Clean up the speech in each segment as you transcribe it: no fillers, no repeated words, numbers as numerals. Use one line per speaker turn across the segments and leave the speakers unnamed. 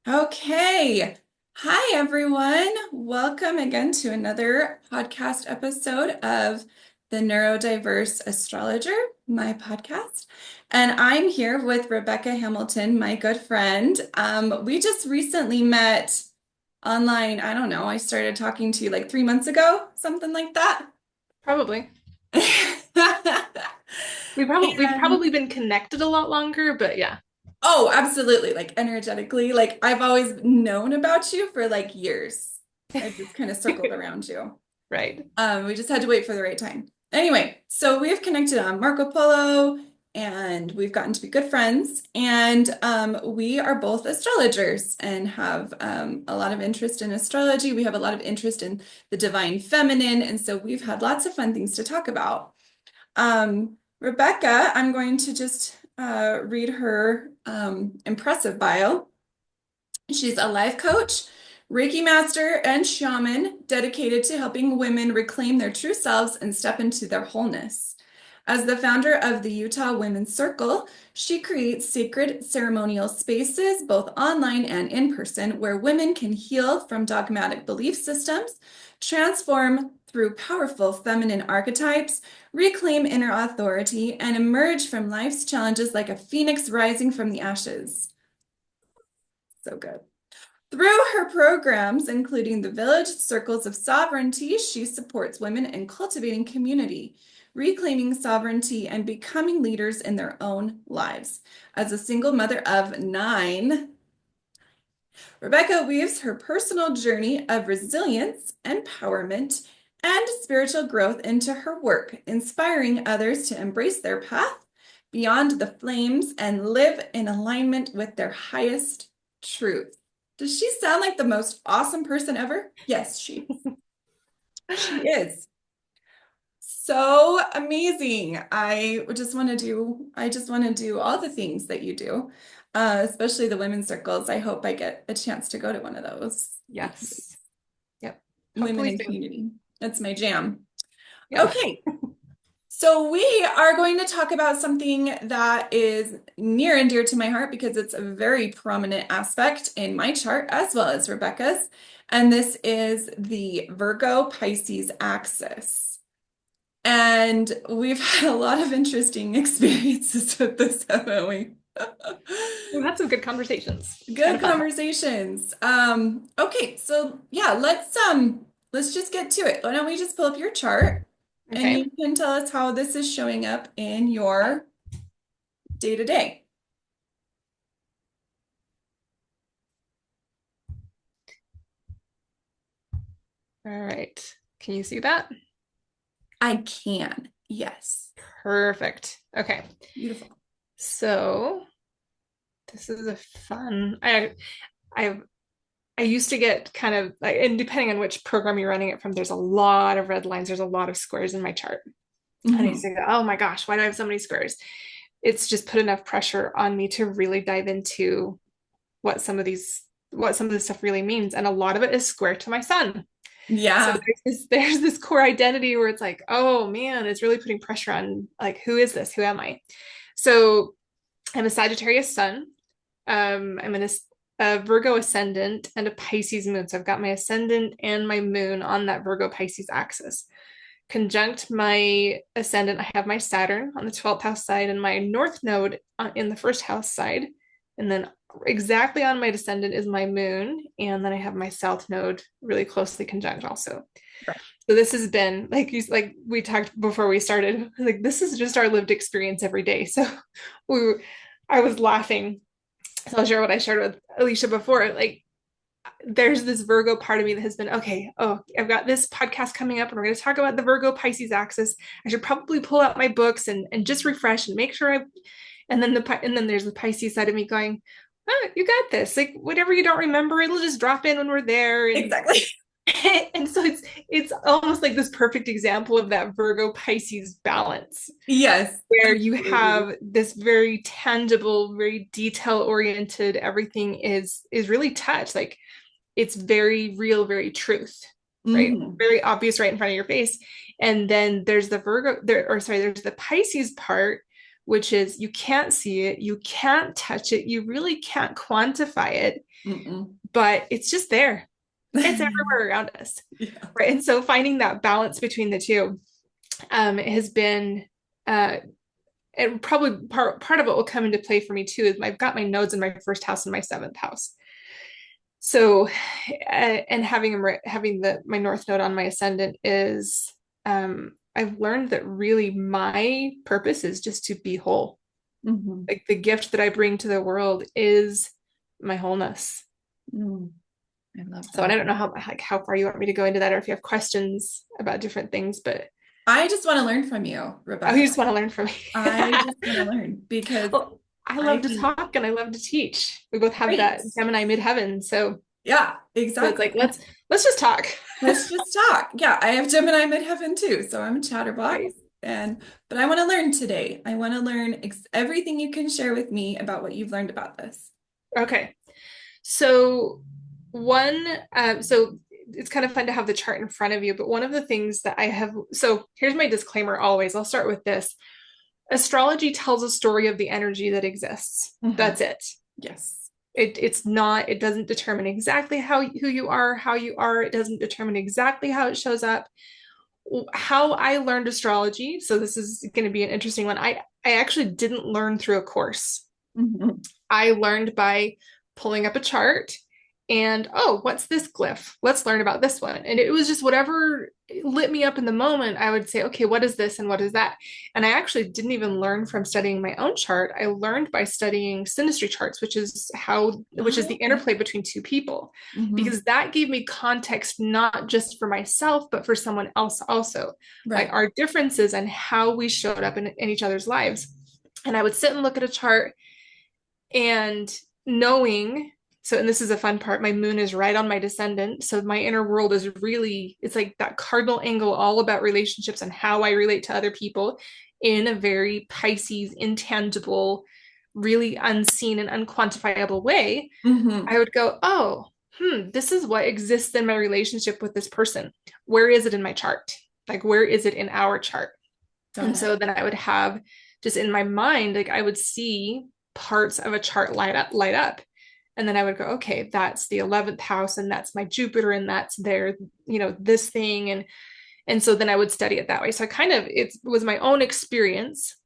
Okay. Hi, everyone. Welcome again to another podcast episode of the Neurodiverse Astrologer, my podcast. And I'm here with Rebecca Hamilton, my good friend. We just recently met online. I don't know. I started talking to you like 3 months ago, something like that.
Probably. We've
And
probably been connected a lot longer, but yeah.
oh, absolutely. Like energetically, like I've always known about you for like years. I just kind of circled around you.
Right.
We just had to wait for the right time. Anyway, so we've connected on Marco Polo and we've gotten to be good friends. And we are both astrologers and have a lot of interest in astrology. We have a lot of interest in the divine feminine. And so we've had lots of fun things to talk about. Rebecca, I'm going to just read her impressive bio. She's a life coach, Reiki master, and shaman dedicated to helping women reclaim their true selves and step into their wholeness. As the founder of the Utah Women's Circle, she creates sacred ceremonial spaces, both online and in person, where women can heal from dogmatic belief systems, transform through powerful feminine archetypes, reclaim inner authority, and emerge from life's challenges like a phoenix rising from the ashes. So good. Through her programs, including the Village Circles of Sovereignty, she supports women in cultivating community, reclaiming sovereignty, and becoming leaders in their own lives. As a single mother of 9, Rebecca weaves her personal journey of resilience, empowerment, and spiritual growth into her work, inspiring others to embrace their path beyond the flames and live in alignment with their highest truth. Does she sound like the most awesome person ever? Yes, she is. So amazing. I just want to do all the things that you do, especially the women's circles. I hope I get a chance to go to one of those because
Yes. Yep.
women
Hopefully
in
soon.
community. That's my jam.
Yep.
Okay. So we are going to talk about something that is near and dear to my heart because it's a very prominent aspect in my chart as well as Rebecca's. And this is the Virgo Pisces axis. And we've had a lot of interesting experiences with this, haven't we?
We've had some good conversations. It's kind
Good
of fun.
conversations. Okay, so yeah, let's just get to it. Why don't we just pull up your chart and
Okay.
you can tell us how this is showing up in your day to day.
All right. Can you see that?
I can. Yes.
Perfect. Okay.
Beautiful.
So this is a fun. I I used to get kind of like, and depending on which program you're running it from, there's a lot of red lines. There's a lot of squares in my chart. And I used
Mhm.
to go, oh my gosh, why do I have so many squares? It's just put enough pressure on me to really dive into what some of these what some of this stuff really means. And a lot of it is square to my sun. So
Yeah.
there's this core identity where it's like, oh man, it's really putting pressure on like, who is this? Who am I? So I'm a Sagittarius sun. I'm a Virgo ascendant and a Pisces moon. So I've got my ascendant and my moon on that Virgo Pisces axis. Conjunct my ascendant, I have my Saturn on the 12th house side and my North node in the first house side. And then exactly on my descendant is my moon. And then I have my South node really closely conjunct also. So this has been like we talked before we started, like this is just our lived experience every day. So we were, I was laughing. So I'll share what I shared with Alicia before. Like there's this Virgo part of me that has been, okay, oh, I've got this podcast coming up and we're going to talk about the Virgo Pisces axis. I should probably pull out my books and just refresh and make sure and then there's the Pisces side of me going, oh, you got this. Like whatever you don't remember, it'll just drop in when we're there. And
Exactly.
and so it's almost like this perfect example of that Virgo Pisces balance
Yes,
where you
absolutely.
have this very tangible, very detail oriented, everything is really touched. Like it's very real, very truth, right?
Hmm.
Very obvious right in front of your face. And then there's the Virgo there, or sorry, there's the Pisces part which is you can't see it, you can't touch it, you really can't quantify it,
Mm-mm.
but it's just there. It's everywhere around us.
Yeah.
Right. And so finding that balance between the two has been uh, and probably part of what will come into play for me too is I've got my nodes in my first house and my seventh house. So, and having the my north node on my ascendant is, I've learned that really my purpose is just to be whole.
Mm-hmm.
Like the gift that I bring to the world is my wholeness.
Mm. I love
So, and
that.
I don't know how far you want me to go into that, or if you have questions about different things, but
I just want to learn from you,
oh, you
Rebecca.
just want to learn from me.
I just want to learn because
Well, I
I
love to
think,
talk and I love to teach. We both have
great.
that Gemini midheaven,
Yeah,
so it's
exactly.
like let's just talk.
Let's just talk. Yeah, I have Gemini midheaven too, so I'm a chatterbox.
Right.
And but I want to learn today. I want to learn everything you can share with me about what you've learned about this.
Okay. So one, so it's kind of fun to have the chart in front of you, but one of the things that I have, so here's my disclaimer always. I'll start with this. Astrology tells a story of the energy that exists.
Mhm.
That's it.
Yes.
It's not, it doesn't determine exactly who you are, how you are. It doesn't determine exactly how it shows up. How I learned astrology, so this is going to be an interesting one. I actually didn't learn through a course.
Mhm.
I learned by pulling up a chart and, oh, what's this glyph? Let's learn about this one. And it was just whatever lit me up in the moment. I would say, okay, what is this and what is that? And I actually didn't even learn from studying my own chart. I learned by studying synastry charts, which is
Oh,
the
okay.
interplay between two people,
Mhm.
because that gave me context not just for myself, but for someone else also, like
Right.
our differences and how we showed up in each other's lives. And I would sit and look at a chart and knowing, so and this is a fun part, my moon is right on my descendant, so my inner world is really, it's like that cardinal angle all about relationships and how I relate to other people in a very Pisces intangible, really unseen and unquantifiable way.
Hmm.
I would go, oh, this is what exists in my relationship with this person. Where is it in my chart? Like, where is it in our chart?
Got
And
it.
so then I would have just in my mind, like I would see parts of a chart light up. And then I would go, okay, that's the 11th house, and that's my Jupiter, and that's their, this thing. And so then I would study it that way. So I kind of it was my own experience.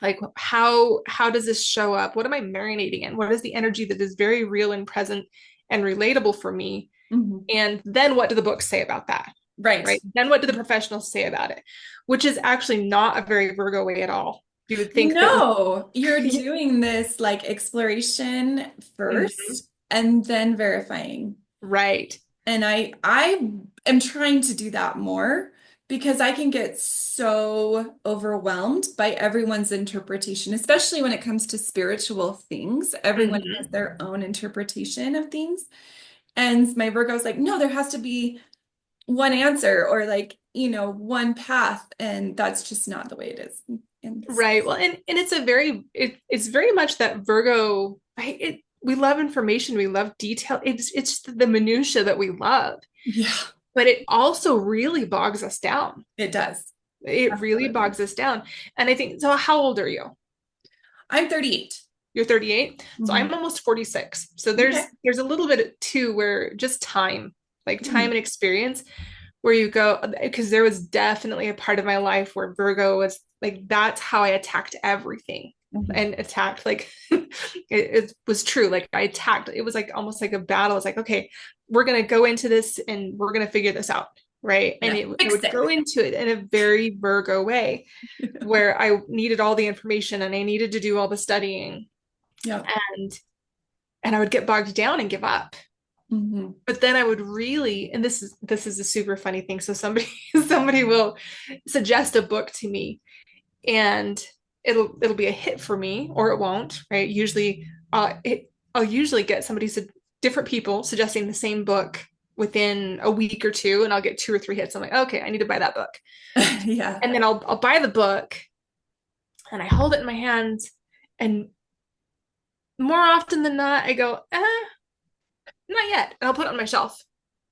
Like how does this show up? What am I marinating in? What is the energy that is very real and present and relatable for me?
Mhm.
And then what do the books say about that?
Right.
Right? Then what do the professionals say about it? Which is actually not a very Virgo way at all. You would think that
No, you're doing this like exploration
Mhm.
first and then verifying.
Right.
And I am trying to do that more because I can get so overwhelmed by everyone's interpretation, especially when it comes to spiritual things. Everyone has
Hmm.
their own interpretation of things. And my Virgo's like, no, there has to be one answer or like, one path. And that's just not the way it is. And
Right. Well, and it's very much that Virgo, right? We love information, we love detail. It's the minutia that we love,
yeah,
but it also really bogs us down.
it does.
It really
Absolutely.
bogs us down. And I think so. How old are you?
I'm 38.
You're 38. So
Mhm.
I'm almost 46. So
Okay.
there's a little bit too where just time, like time
Mhm.
and experience, where you go, because there was definitely a part of my life where Virgo was like, that's how I attacked everything
Mhm.
and attacked like it was true. Like I attacked, it was like almost like a battle. It's like, okay, we're gonna go into this and we're gonna figure this out. Right. And
Gonna
I
fix
would
it.
go into it in a very Virgo way where I needed all the information and I needed to do all the studying
Yeah.
and I would get bogged down and give up.
Hmm.
But then I would really, and this is a super funny thing. So somebody somebody will suggest a book to me and it'll be a hit for me or it won't, right? Usually I'll usually get different people suggesting the same book within a week or two and I'll get two or three hits. I'm like, okay, I need to buy that book.
Yeah.
And then I'll buy the book and I hold it in my hands and more often than not I go, not yet. And I'll put it on my shelf.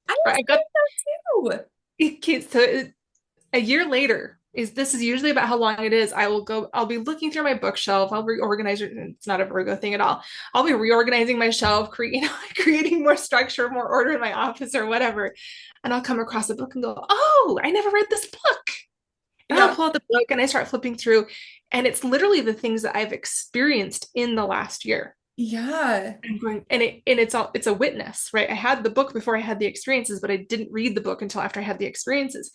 I
Right.
was
I got
like that too.
so a year later, is this is usually about how long it is. I'll be looking through my bookshelf. I'll reorganize it. It's not a Virgo thing at all. I'll be reorganizing my shelf, creating more structure, more order in my office or whatever. And I'll come across a book and go, oh, I never read this book. And I'll
Yeah.
pull out the book and I start flipping through. And it's literally the things that I've experienced in the last year.
Yeah.
I'm going, it's a witness, right? I had the book before I had the experiences, but I didn't read the book until after I had the experiences.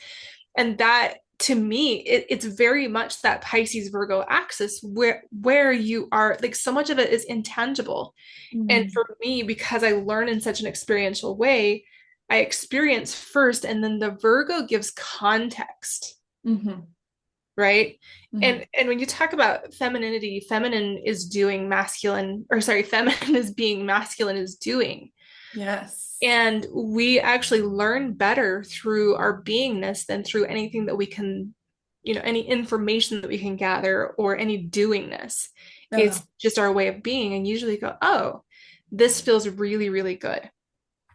And that to me, it's very much that Pisces Virgo axis where you are like so much of it is intangible. And
Mm-hmm.
for me, because I learn in such an experiential way, I experience first, and then the Virgo gives context,
Mm-hmm.
right?
Mm-hmm.
And when you talk about femininity, feminine is doing masculine, or sorry, feminine is being, masculine is doing.
Yes.
And we actually learn better through our beingness than through anything that we can, any information that we can gather or any doingness.
Oh.
It's just our way of being. And usually go, oh, this feels really, really good.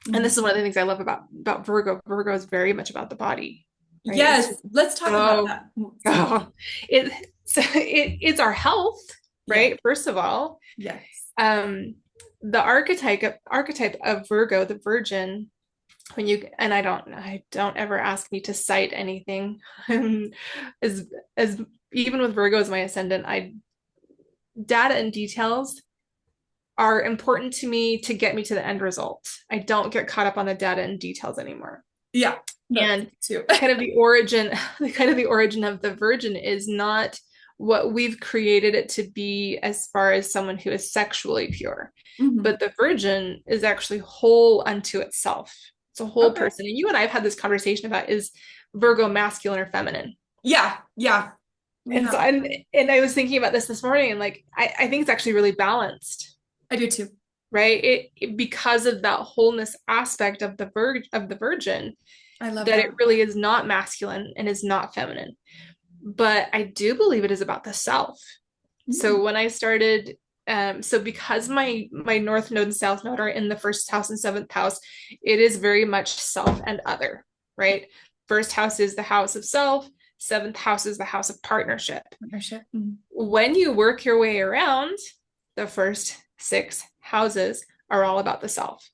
And
Mm-hmm.
this is one of the things I love about Virgo. Virgo is very much about the body, right? It's
Yes. Let's talk about
so,
that some more.
oh, it, it's our health,
Yeah.
right? First of all,
Yes.
um, the archetype of Virgo, the Virgin, when you and I don't ever ask me to cite anything. As even with Virgo as my ascendant, I data and details are important to me to get me to the end result. I don't get caught up on the data and details anymore.
Yeah. That's
And
too.
kind of the origin, the origin of the Virgin is not what we've created it to be as far as someone who is sexually pure.
Mm-hmm.
But the Virgin is actually whole unto itself. It's a whole
Okay.
person. And you and I have had this conversation about, is Virgo masculine or feminine?
Yeah. Yeah. We
And so
have.
and I was thinking about this morning, and like I think it's actually really balanced,
I do too.
right? Because of that wholeness aspect of the Virgin,
I love
that it
that.
really is not masculine and is not feminine. But I do believe it is about the self.
Mm-hmm.
So when I started, so because my North Node and South Node are in the first house and seventh house, it is very much self and other, right? First house is the house of self, seventh house is the house of partnership.
Partnership. Mm-hmm.
When you work your way around, the first six houses are all about the self.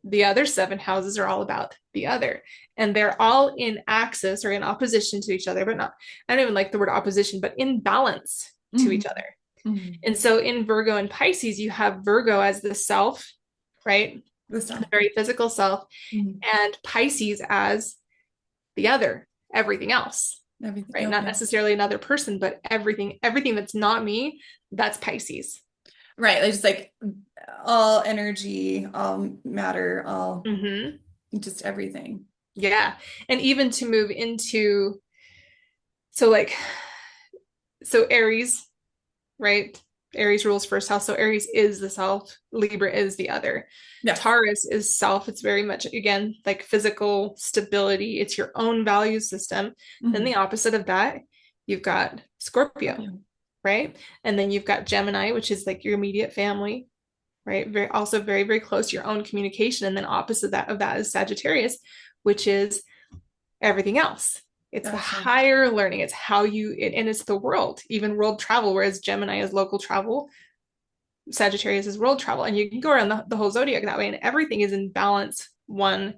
The other seven houses are all about the other. And they're all in axis or in opposition to each other, but not, I don't even like the word opposition, but in balance to
Mm-hmm.
each other.
Mm-hmm.
And so in Virgo and Pisces, you have Virgo as the self, right?
The
The
stuff.
very physical self,
Mm-hmm.
and Pisces as the other, everything else,
Everything.
right? Not
Okay.
necessarily another person, but everything that's not me, that's Pisces.
Right. Like just like all energy, all matter, all
Mm-hmm.
just everything.
Yeah. And even to move into, so like, so Aries, right? Aries rules first house. So Aries is the self, Libra is the other.
Yes.
Taurus is self. It's very much, again, like physical stability. It's your own value system. Then
Mm-hmm.
the opposite of that, you've got Scorpio,
Scorpio.
right? And then you've got Gemini, which is like your immediate family, right? Very also very, very close to your own communication. And then opposite of that is Sagittarius, which is everything else. It's the
Gotcha.
higher learning. It's how and it's the world, even world travel, whereas Gemini is local travel, Sagittarius is world travel. And you can go around the whole zodiac that way, and everything is in balance one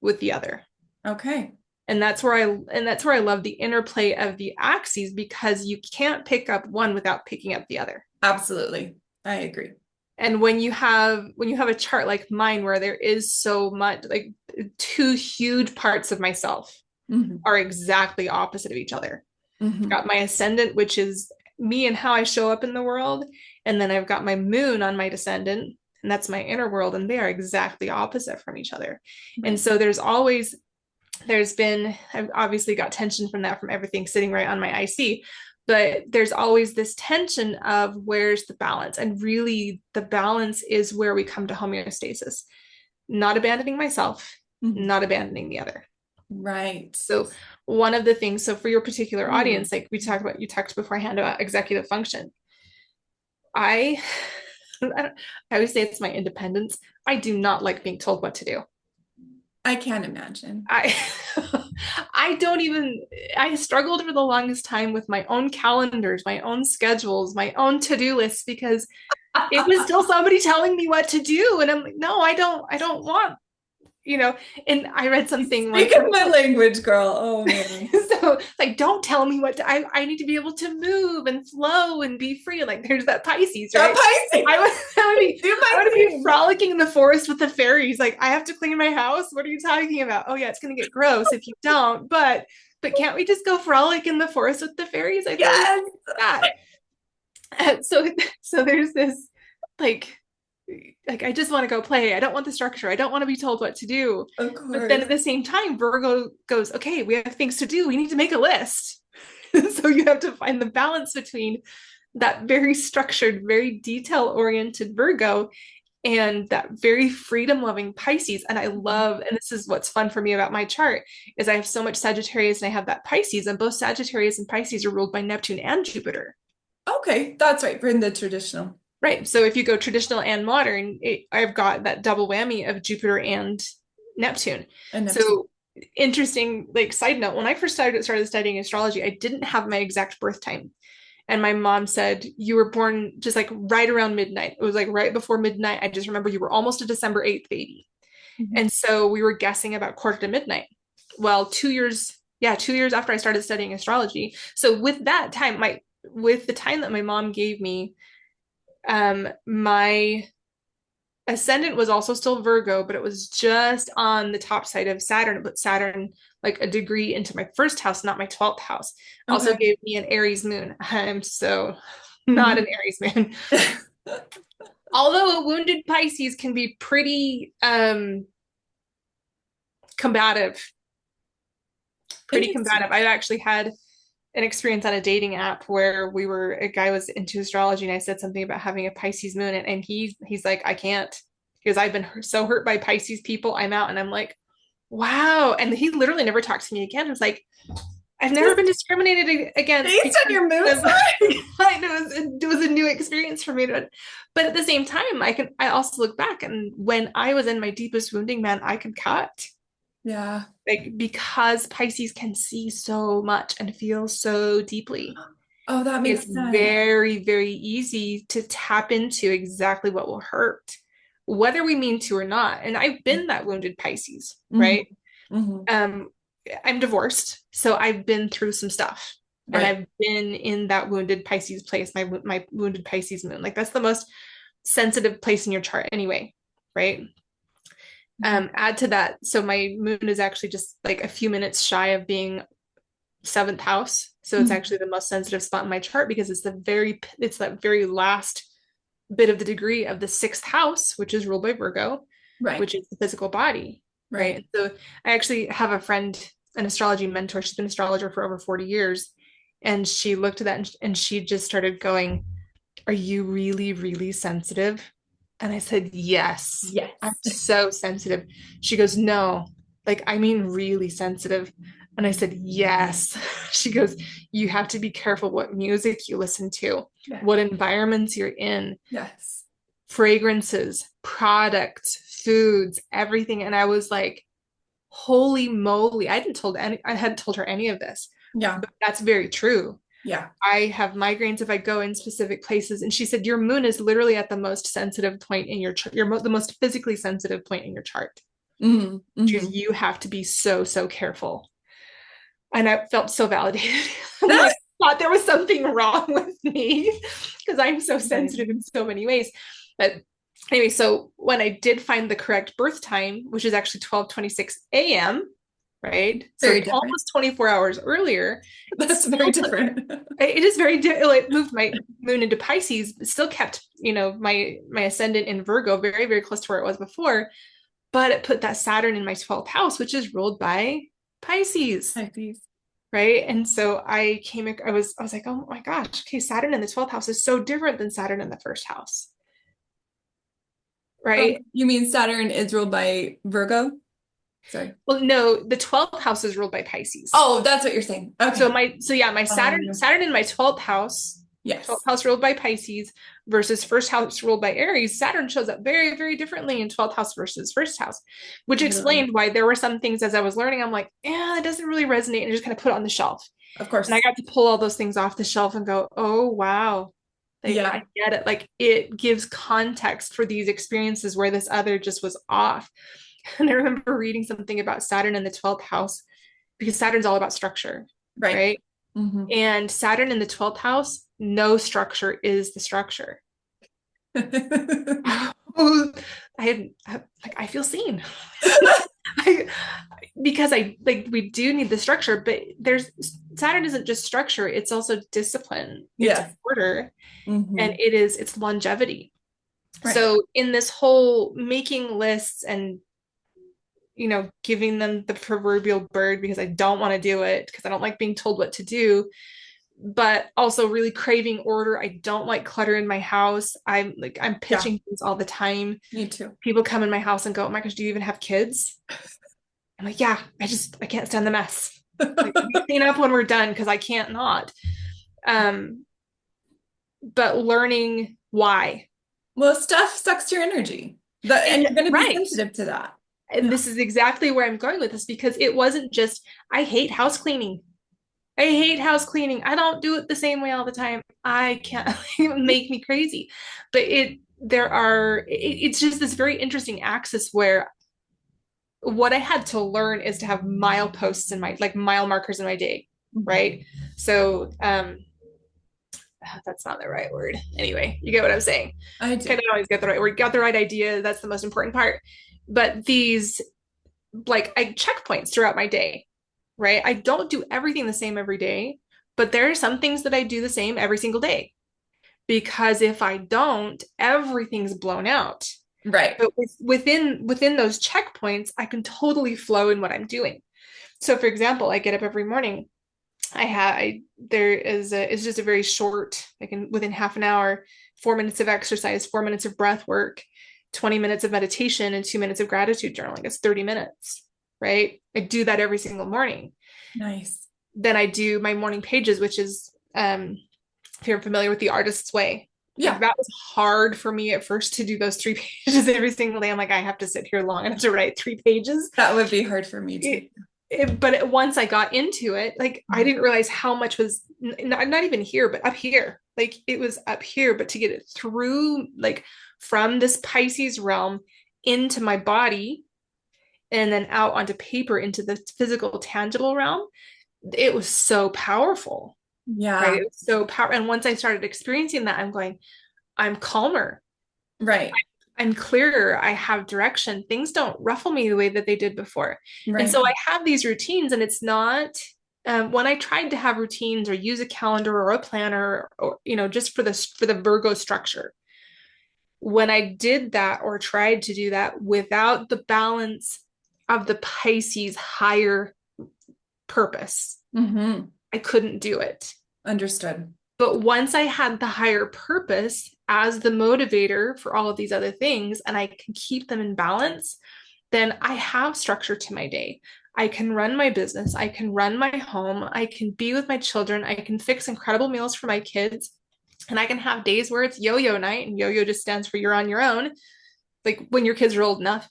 with the other.
Okay.
And that's where I love the interplay of the axes, because you can't pick up one without picking up the other.
Absolutely. I agree.
And when you have a chart like mine where there is so much, like two huge parts of myself
Mm-hmm.
are exactly opposite of each other. I've
Mm-hmm.
got my ascendant, which is me and how I show up in the world. And then I've got my moon on my descendant, and that's my inner world. And they are exactly opposite from each other. And
Right.
so I've obviously got tension from that, from everything sitting right on my IC, but there's always this tension of where's the balance. And really, the balance is where we come to homeostasis, not abandoning myself,
Mm-hmm.
not abandoning the other.
Right.
So one of the things, so for your particular
Ooh.
audience, like you talked beforehand about executive function. I, I always say it's my independence. I do not like being told what to do.
I can't imagine.
I, I don't even, I struggled for the longest time with my own calendars, my own schedules, my own to-do lists because it was still somebody telling me what to do. And I'm like, no, I don't want, you know, and I read something once.
Speaking my language, girl. Oh man.
So like, don't tell me what to, I need to be able to move and flow and be free. Like there's that Pisces,
That
right?
Pisces.
I
Do my
would be
thing.
frolicking in the forest with the fairies. Like I have to clean my house. What are you talking about? Oh yeah, it's gonna get gross if you don't. But can't we just go frolic in the forest with the fairies? I feel like
Yes.
that. So so there's this like I just want to go play. I don't want the structure. I don't want to be told what to do.
Of
But then
course.
at the same time, Virgo goes, okay, we have things to do. We need to make a list. So you have to find the balance between that very structured, very detail oriented Virgo and that very freedom loving Pisces. And I love, and this is what's fun for me about my chart, is I have so much Sagittarius and I have that Pisces, and both Sagittarius and Pisces are ruled by Neptune and Jupiter.
Okay, that's right. For the traditional.
Right. So if you go traditional and modern, I've got that double whammy of Jupiter and Neptune.
And Neptune.
So interesting, like side note, when I first started studying astrology, I didn't have my exact birth time. And my mom said, you were born just like right around midnight. It was like right before midnight. I just remember you were almost a December 8th baby.
Mhm.
And so we were guessing about quarter to midnight. Well, 2 years, yeah, 2 years after I started studying astrology. So with that time, with the time that my mom gave me, my ascendant was also still Virgo, but it was just on the top side of Saturn. But Saturn, like a degree into my first house, not my 12th house, also
Okay.
gave me an Aries moon. I'm so not an
Mhm.
Aries moon. Although a wounded Pisces can be pretty combative, pretty
Interesting.
combative. I've actually had an experience on a dating app where a guy was into astrology and I said something about having a Pisces moon and he's like, I can't because I've been so hurt by Pisces people. I'm out. And I'm like, wow. And he literally never talked to me again. I was like, I've never
Just
been discriminated against
based on
because
your moon
of
sign?
it was a new experience for me. But at the same time, I also look back and when I was in my deepest wounding, man, I could cut.
Yeah.
Like because Pisces can see so much and feel so deeply,
Oh, that
it's
makes sense.
very, very easy to tap into exactly what will hurt, whether we mean to or not. And I've been that wounded Pisces,
Hmm.
right?
Hmm.
Um, I'm divorced, so I've been through some stuff. And
Right.
I've been in that wounded Pisces place, my wounded Pisces moon. Like that's the most sensitive place in your chart anyway, right?
Mhm.
Add to that, so my moon is actually just like a few minutes shy of being seventh house. So it's
Mhm.
actually the most sensitive spot in my chart because it's that very last bit of the degree of the sixth house, which is ruled by Virgo,
Right.
which is the physical body, right?
Right.
And so I actually have a friend, an astrology mentor. She's been an astrologer for over 40 years. And she looked at that and she just started going, are you really, really sensitive? And I said, yes, I'm
Yes.
so sensitive. She goes, no, like, I mean, really sensitive. And I said, yes. She goes, you have to be careful what music you listen to,
Yeah.
what environments you're in,
Yes.
fragrances, products, foods, everything. And I was like, holy moly. I hadn't told her any of this,
Yeah.
but that's very true.
Yeah.
I have migraines if I go in specific places. And she said, your moon is literally at the most sensitive point in your chart. The most physically sensitive point in your chart.
Hmm.
Because
Hmm.
you have to be so, so careful. And I felt so validated. I'm like, thought there was something wrong with me because I'm so
Right.
sensitive in so many ways. But anyway, so when I did find the correct birth time, which is actually 12:26 a.m., right? So
Very different.
almost 24 hours earlier,
That's very
still took
different.
it is very it moved my moon into Pisces, but still kept, my ascendant in Virgo very, very close to where it was before, but it put that Saturn in my 12th house, which is ruled by Pisces,
Pisces.
right? And so I was like, oh my gosh, okay, Saturn in the 12th house is so different than Saturn in the first house,
Oh,
right?
you mean Saturn is ruled by Virgo? Sorry.
Well, no, the 12th house is ruled by Pisces.
Oh, that's what you're saying.
So
Okay.
my Saturn
Um,
in my 12th house, 12th
Yes.
house ruled by Pisces versus first house ruled by Aries, Saturn shows up very, very differently in 12th house versus first house, which
Totally.
explained why there were some things as I was learning, I'm like, yeah, it doesn't really resonate, and just kind of put it on the shelf.
Of
And I
course.
got to pull all those things off the shelf and go, oh, wow. Like, I
Yeah.
get it. Like, it gives context for these experiences where this other just was off. And I remember reading something about Saturn in the 12th house because Saturn's all about structure,
Right.
right?
Hmm.
And Saturn in the 12th house, no structure is the structure. I like I feel seen. I, because I like we do need the structure, but there's Saturn isn't just structure, it's also discipline, it's
Yes.
order, and
Hmm.
it's longevity.
Right.
So in this whole making lists and giving them the proverbial bird because I don't want to do it because I don't like being told what to do, but also really craving order. I don't like clutter in my house. I'm
Yeah.
pitching things all the time.
Me too.
People come in my house and go, "Oh my gosh, do you even have kids?" I'm like, "Yeah, I can't stand the mess. Like we clean up when we're done because I can't not." Um, but learning why.
Well, stuff sucks your energy. And you're going to be
Right.
sensitive to that.
And
Yeah.
this is exactly where I'm going with this because it wasn't just I hate house cleaning. I hate house cleaning. I don't do it the same way all the time. I can't make me crazy. But it's just this very interesting axis where what I had to learn is to have mileposts in my like mile markers in my day,
Mhm.
right? So that's not the right word. Anyway, you get what I'm saying.
I
Kind
do.
of always get the right word, got the right idea. That's the most important part. But these like I checkpoints throughout my day, right? I don't do everything the same every day, but there are some things that I do the same every single day because if I don't, everything's blown out.
Right.
But within those checkpoints, I can totally flow in what I'm doing. So, for example, I get up every morning. There is it's just a very short, like within half an hour, 4 minutes of exercise, 4 minutes of breath work, 20 minutes of meditation, and 2 minutes of gratitude journaling. It's 30 minutes, right? I do that every single morning.
Nice.
Then I do my morning pages, which is if you're familiar with the artist's way. Like
Yeah.
that was hard for me at first to do those 3 pages every single day. I'm like, I have to sit here long enough to write 3 pages.
That would be hard for me too.
But once I got into it, like I didn't realize how much was not even here, but up here. Like it was up here, but to get it through, like from this Pisces realm into my body and then out onto paper into the physical, tangible realm, it was so powerful, right?
Yeah.
It was so powerful. And once I started experiencing that, I'm going, I'm calmer.
Right.
I'm clearer. I have direction. Things don't ruffle me the way that they did before. And
Right.
so I have these routines, and it's not when I tried to have routines or use a calendar or a planner or just for the Virgo structure. When I did that or tried to do that without the balance of the Pisces higher purpose,
Hmm.
I couldn't do it.
Understood.
But once I had the higher purpose as the motivator for all of these other things, and I can keep them in balance, then I have structure to my day. I can run my business. I can run my home. I can be with my children. I can fix incredible meals for my kids. And I can have days where it's yo yo night, and yo yo just stands for you're on your own. Like when your kids are old enough.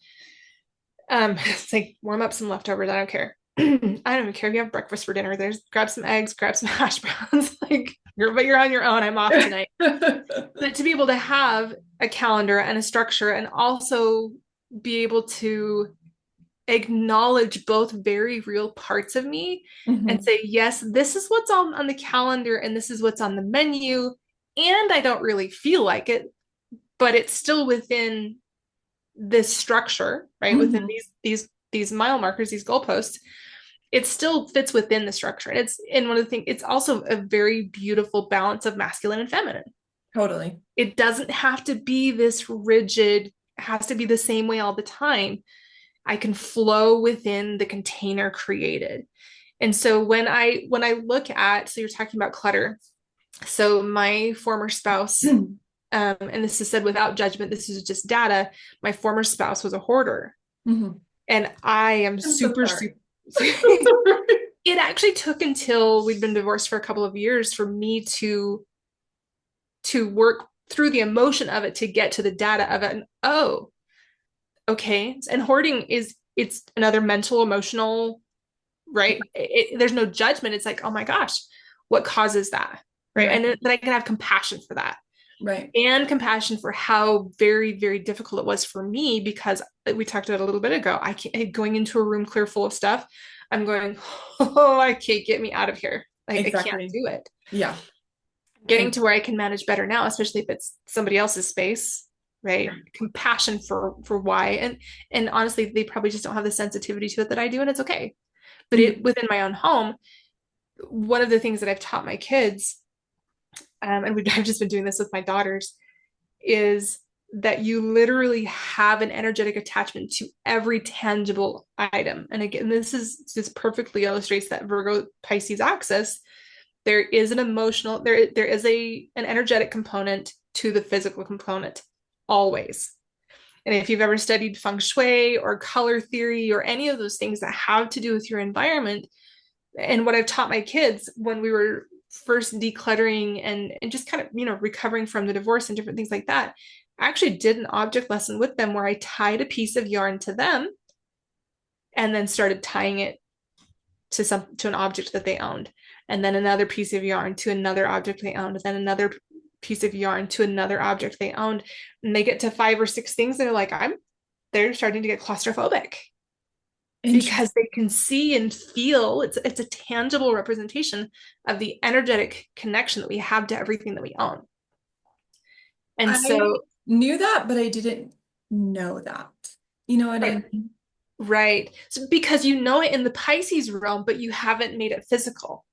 It's like warm up some leftovers. I don't care. I don't even care if you have breakfast for dinner. There's grab some eggs, grab some hash browns. Like you're on your own. I'm off tonight. But to be able to have a calendar and a structure and also be able to acknowledge both very real parts of me and
Hmm.
say, yes, this is what's on the calendar and this is what's on the menu. And I don't really feel like it, but it's still within this structure, right? Within
Hmm.
these mile markers, these goalposts, it still fits within the structure. And one of the things, it's also a very beautiful balance of masculine and feminine.
Totally.
It doesn't have to be this rigid, it has to be the same way all the time. I can flow within the container created. And so when I look at, so you're talking about clutter. So my former spouse, and this is said without judgment, this is just data. My former spouse was a hoarder.
Hmm.
And I am
I'm so
super,
sorry.
super. It actually took until we'd been divorced for a couple of years for me to to work through the emotion of it to get to the data of it. And oh, okay. And hoarding it's another mental, emotional, right? There's no judgment. It's like, oh my gosh, what causes that? Right.
Right.
And then I can have compassion for that
Right.
and compassion for how very, very difficult it was for me because we talked about it a little bit ago. I can't going into a room clear full of stuff. I'm going, oh, I can't get me out of here. Like I can't
Exactly.
do it.
Yeah.
Getting
And
to where I can manage better now, especially if it's somebody else's space, right? Compassion for why. And honestly, they probably just don't have the sensitivity to it that I do, and it's okay. But
mhm.
it within my own home, one of the things that I've taught my kids, I've just been doing this with my daughters, is that you literally have an energetic attachment to every tangible item. And again, this perfectly illustrates that Virgo Pisces axis. There is an emotional, there is an energetic component to the physical component, always. And if you've ever studied feng shui or color theory or any of those things that have to do with your environment, and what I've taught my kids when we were first decluttering and just kind of, recovering from the divorce and different things like that, I actually did an object lesson with them where I tied a piece of yarn to them and then started tying it to an object that they owned, and then another piece of yarn to another object they owned, and then another piece of yarn to another object they owned. And they get to 5 or 6 things and they're like, they're starting to get claustrophobic because
Interesting.
they can see and feel it's a tangible representation of the energetic connection that we have to everything that we own. And
I
so
knew that, but I didn't know that. You know what I
right,
mean?
right. So because you know it in the Pisces realm, but you haven't made it physical,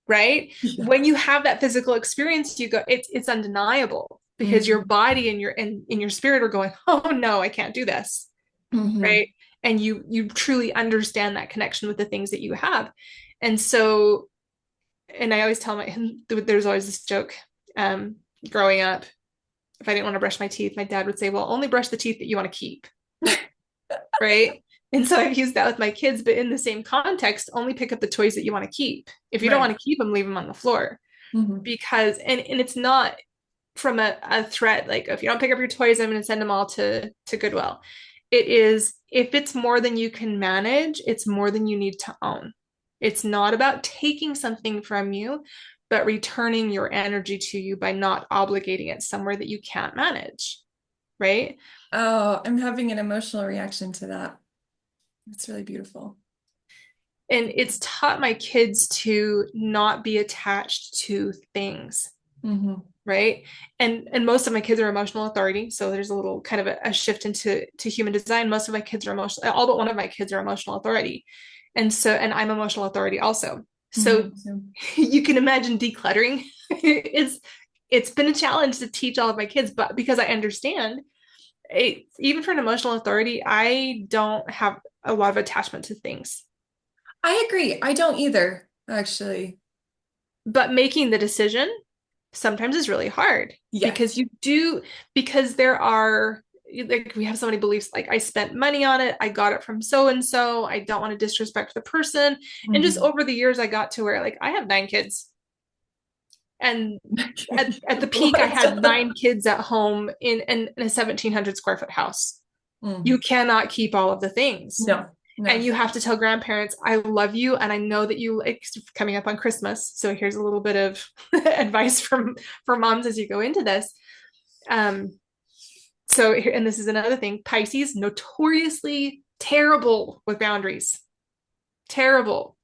right?
Yeah.
When you have that physical experience, you go, it's undeniable because your
Mhm.
body and your spirit are going, oh no, I can't do this,
Mhm.
right? And you truly understand that connection with the things that you have. And so, and I always tell there's always this joke. Um, Growing up, if I didn't want to brush my teeth, my dad would say, well, only brush the teeth that you want to keep, right? And so I've used that with my kids, but in the same context, only pick up the toys that you want to keep. If you don't
Right.
want to keep them, leave them on the floor.
Mhm.
Because and it's not from a threat, like if you don't pick up your toys, I'm going to send them all to Goodwill. It is, if it's more than you can manage, it's more than you need to own. It's not about taking something from you, but returning your energy to you by not obligating it somewhere that you can't manage, right?
Oh, I'm having an emotional reaction to that. It's really beautiful.
And it's taught my kids to not be attached to things,
Hmm.
right? And most of my kids are emotional authority, so there's a little kind of a shift into human design. Most of my kids are emotional, all but one of my kids are emotional authority, and I'm emotional authority also. So
Hmm. So,
you can imagine decluttering is it's been a challenge to teach all of my kids, but because I understand even for an emotional authority, I don't have a lot of attachment to things.
I agree. I don't either, actually.
But making the decision sometimes is really hard
Yes.
because because there are, like, we have so many beliefs, like I spent money on it, I got it from so and so, I don't want to disrespect the person. And just
Hmm.
over the years I got to where, like, I have 9 kids, and at the
A lot
peak I
of
had
stuff.
9 kids at home in a 1700 square foot house. You
Mm.
cannot keep all of the things,
No,
and
no.
you have to tell grandparents, I love you and I know that you like, coming up on Christmas, so here's a little bit of advice for moms as you go into this. um so here, and this is another thing, Pisces notoriously terrible with boundaries, terrible.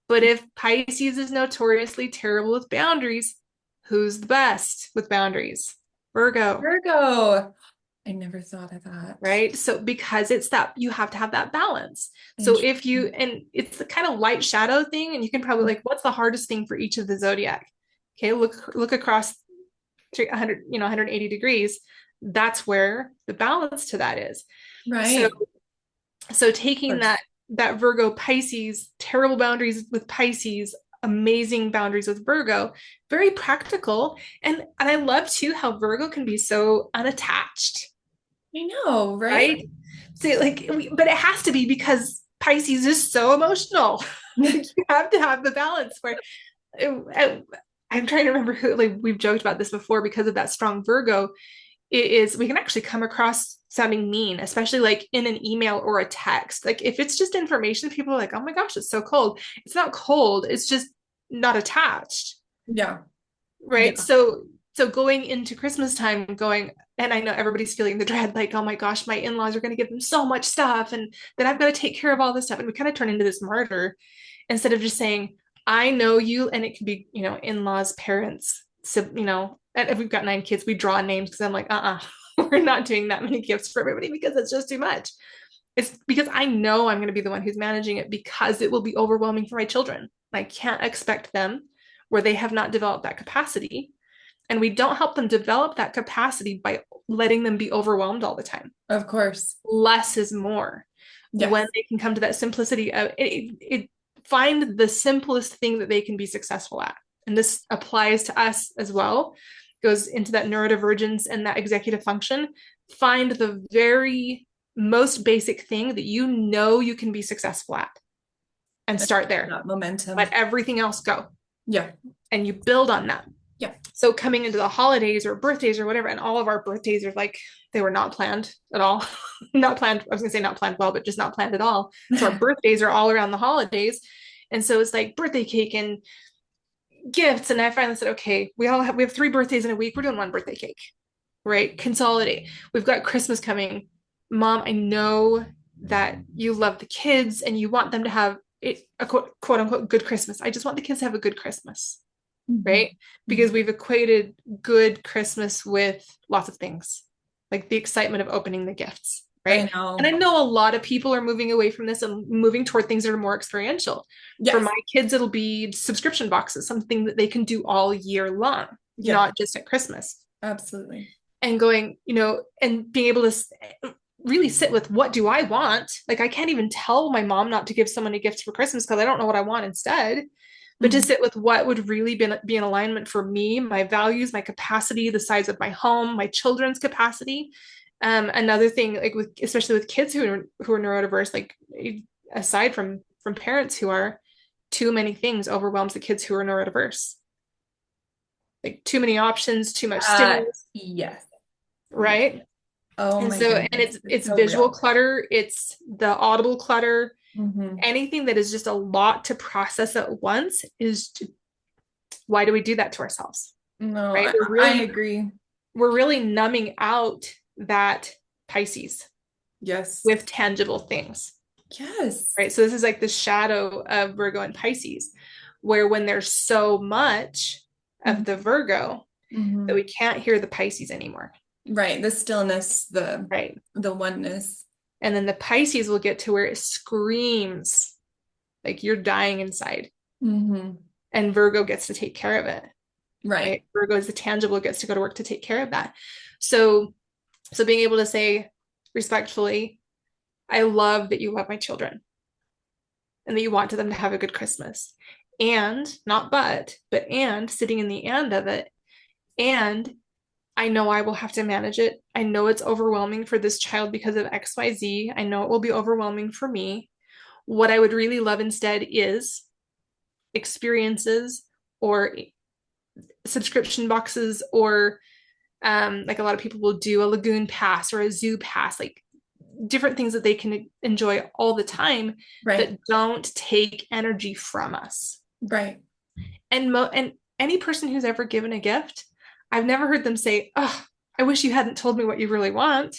But if Pisces is notoriously terrible with boundaries, who's the best with boundaries? Virgo.
Virgo. I never thought of that.
Right? So because it's that you have to have that balance. So if you,
Interesting.
and it's the kind of light shadow thing, and you can probably, like, what's the hardest thing for each of the zodiac? Okay, look across 300, 180 degrees. That's where the balance to that is. So
Right. Of
taking
course.
that Virgo Pisces, terrible boundaries with Pisces, amazing boundaries with Virgo, very practical. And I love too how Virgo can be so unattached,
I know, right?
right? So like, but it has to be because Pisces is so emotional. Like, you have to have the balance where, uh, I'm trying to remember who, like, we've joked about this before because of that strong Virgo. It is, we can actually come across sounding mean, especially like in an email or a text. Like if it's just information, people are like, oh my gosh, it's so cold. It's not cold, it's just not attached.
Yeah.
Right.
Yeah.
So going into Christmas time, going, and I know everybody's feeling the dread, like, oh my gosh, my in-laws are going to give them so much stuff, and then I've got to take care of all this stuff. And we kind of turn into this martyr instead of just saying, I know you, and it can be, in-laws, parents, so, and if we've got 9 kids, we draw names because I'm like, we're not doing that many gifts for everybody because it's just too much. It's because I know I'm going to be the one who's managing it because it will be overwhelming for my children. I can't expect them where they have not developed that capacity. And we don't help them develop that capacity by letting them be overwhelmed all the time.
Of course.
Less is more. When
Yes.
they can come to that simplicity of it, find the simplest thing that they can be successful at. And this applies to us as well, goes into that neurodivergence and that executive function. Find the very most basic thing that you can be successful at and start there.
That momentum.
Let everything else go.
Yeah.
And you build on that.
Yeah.
So coming into the holidays or birthdays or whatever, and all of our birthdays are like, they were not planned at all. Not planned. I was going to say not planned well, but just not planned at all. So our birthdays are all around the holidays. And so it's like birthday cake and gifts. And I finally said, okay, we have 3 birthdays in a week. We're doing 1 birthday cake, right? Consolidate. We've got Christmas coming. Mom, I know that you love the kids and you want them to have a quote unquote good Christmas. I just want the kids to have a good Christmas. Right? Because we've equated good Christmas with lots of things, like the excitement of opening the gifts, right?
I know.
And I know a lot of people are moving away from this and moving toward things that are more experiential.
Yes.
For my kids, it'll be subscription boxes, something that they can do all year long, not just at Christmas.
Absolutely.
And going, and being able to really sit with, what do I want? Like, I can't even tell my mom not to give someone a gift for Christmas because I don't know what I want instead. But to sit with what would really be in alignment for me, my values, my capacity, the size of my home, my children's capacity. Another thing, like especially with kids who are neurodiverse, like aside from parents who are, too many things overwhelms the kids who are neurodiverse. Like too many options, too much stimulus.
Yes.
Right.
Oh
and
my
so,
goodness.
and it's
so
visual
real.
clutter, it's the audible clutter.
Mm-hmm.
Anything that is just a lot to process at once why do we do that to ourselves?
No,
Right?
I agree.
We're really numbing out that Pisces
Yes.
with tangible things.
Yes.
Right. So this is like the shadow of Virgo and Pisces, where when there's so much of the Virgo that we can't hear the Pisces anymore.
Right. The stillness, the oneness.
And then the Pisces will get to where it screams like you're dying inside. And Virgo gets to take care of it. Right. Virgo is the tangible, gets to go to work to take care of that. So being able to say respectfully, I love that you love my children and that you want them to have a good Christmas. And not but and sitting in the and of it. And I know I will have to manage it. I know it's overwhelming for this child because of XYZ. I know it will be overwhelming for me. What I would really love instead is experiences or subscription boxes, or like a lot of people will do a lagoon pass or a zoo pass, like different things that they can enjoy all the time that don't take energy from us.
Right.
And any person who's ever given a gift, I've never heard them say, oh, I wish you hadn't told me what you really want.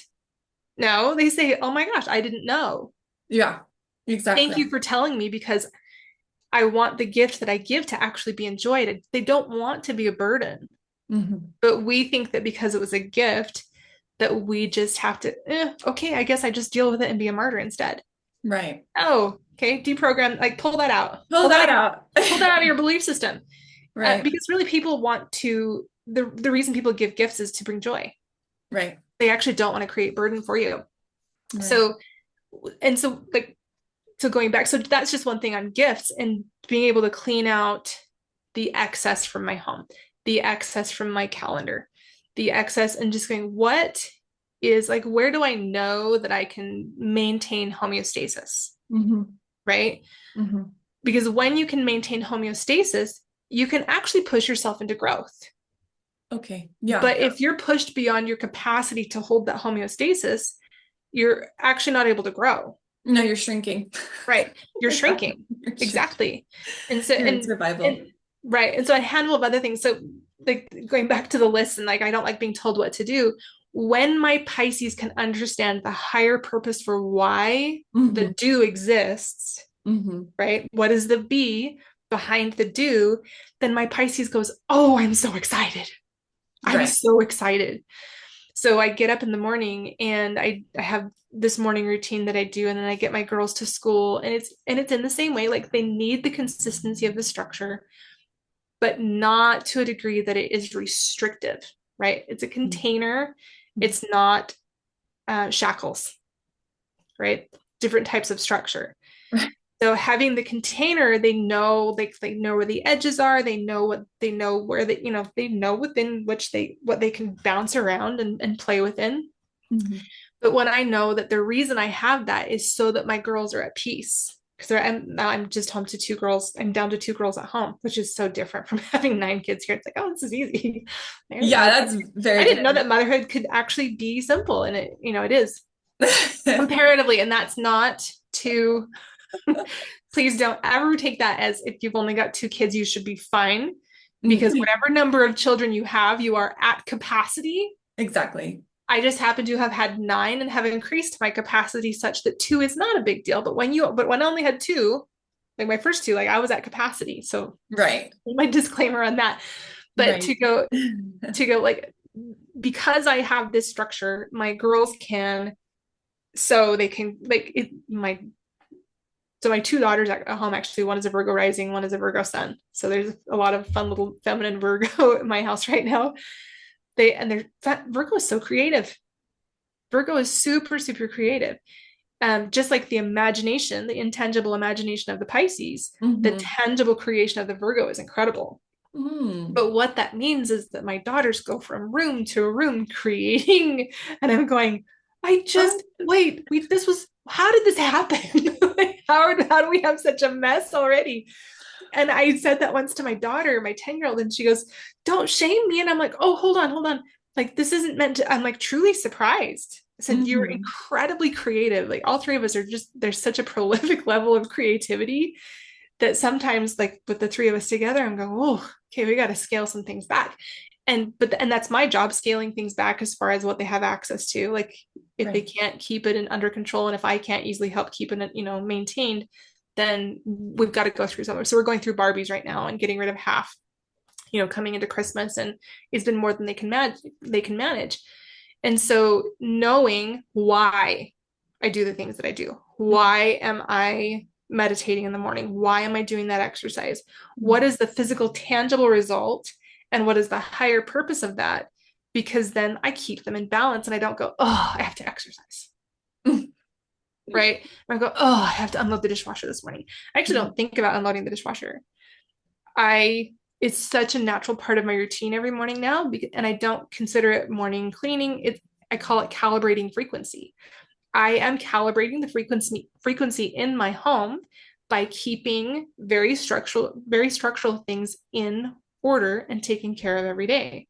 No, they say, oh my gosh, I didn't know.
Yeah, exactly.
Thank you for telling me, because I want the gift that I give to actually be enjoyed. They don't want to be a burden. But we think that because it was a gift that we just have to, okay, I guess I just deal with it and be a martyr instead.
Right.
Oh, okay, deprogram, like pull that out.
Pull that out.
Pull that out of your belief system.
Right.
Because really people want to, the reason people give gifts is to bring joy.
Right.
They actually don't want to create burden for you. Right. So going back, so that's just one thing on gifts, and being able to clean out the excess from my home, the excess from my calendar, the excess, and just going, what is, like, where do I know that I can maintain homeostasis? Right? Because when you can maintain homeostasis, you can actually push yourself into growth.
Okay. Yeah.
But if you're pushed beyond your capacity to hold that homeostasis, you're actually not able to grow.
No, you're shrinking.
Right. You're shrinking.
You're shrinking.
Exactly. And so,
You're in survival.
and right. And so a handful of other things. So like going back to the list and like, I don't like being told what to do. When my Pisces can understand the higher purpose for why the
Hmm.
do exists,
Hmm.
right? What is the be behind the do? Then my Pisces goes, oh, I'm so excited. I'm
Right.
so excited. So I get up in the morning and I have this morning routine that I do, and then I get my girls to school, and it's in the same way. Like they need the consistency of the structure, but not to a degree that it is restrictive, right? It's a container. It's not shackles, right? Different types of structure.
Right.
So having the container, they know they know where the edges are. They know where they know within which what they can bounce around and play within.
Hmm.
But when I know that the reason I have that is so that my girls are at peace. Because now I'm just home to two girls. I'm down to two girls at home, which is so different from having nine kids here. It's like, oh, this is easy.
Yeah, that's
I
very
didn't know
different.
that motherhood could actually be simple, and it is comparatively. And that's not to please don't ever take that as if you've only got two kids, you should be fine. Because whatever number of children you have, you are at capacity.
Exactly.
I just happen to have had nine and have increased my capacity such that two is not a big deal. But when I only had two, like my first two, like I was at capacity. So
Right.
my disclaimer on that. But
Right.
to go like because I have this structure, my girls can so they can like it my so my two daughters at home, actually, one is a Virgo rising, one is a Virgo sun. So there's a lot of fun little feminine Virgo in my house right now. Virgo is so creative. Virgo is super, super creative. Just like the imagination, the intangible imagination of the Pisces, the
Hmm.
tangible creation of the Virgo is incredible.
Mm.
But what that means is that my daughters go from room to room creating, and I'm going, I just wait, how did this happen? How do we have such a mess already? And I said that once to my daughter, my 10-year-old, and she goes, don't shame me. And I'm like, oh, hold on, hold on. Like, this isn't meant to, I'm like truly surprised. I said, you're
Hmm.
incredibly creative. Like, all three of us are just, there's such a prolific level of creativity that sometimes, like, with the three of us together, I'm going, oh, okay, we got to scale some things back. And that's my job, scaling things back as far as what they have access to. Like, if they
Right.
can't keep it under control, and if I can't easily help keep it, maintained, then we've got to go through something. So we're going through Barbies right now and getting rid of half, coming into Christmas, and it's been more than they can manage. And so knowing why I do the things that I do, why am I meditating in the morning? Why am I doing that exercise? What is the physical, tangible result? And what is the higher purpose of that? Because then I keep them in balance and I don't go, oh, I have to exercise. Right? I go, oh, I have to unload the dishwasher this morning. I actually don't think about unloading the dishwasher. I It's such a natural part of my routine every morning now, and I don't consider it morning cleaning. I call it calibrating frequency. I am calibrating the frequency in my home by keeping very structural things in order and taking care of every day.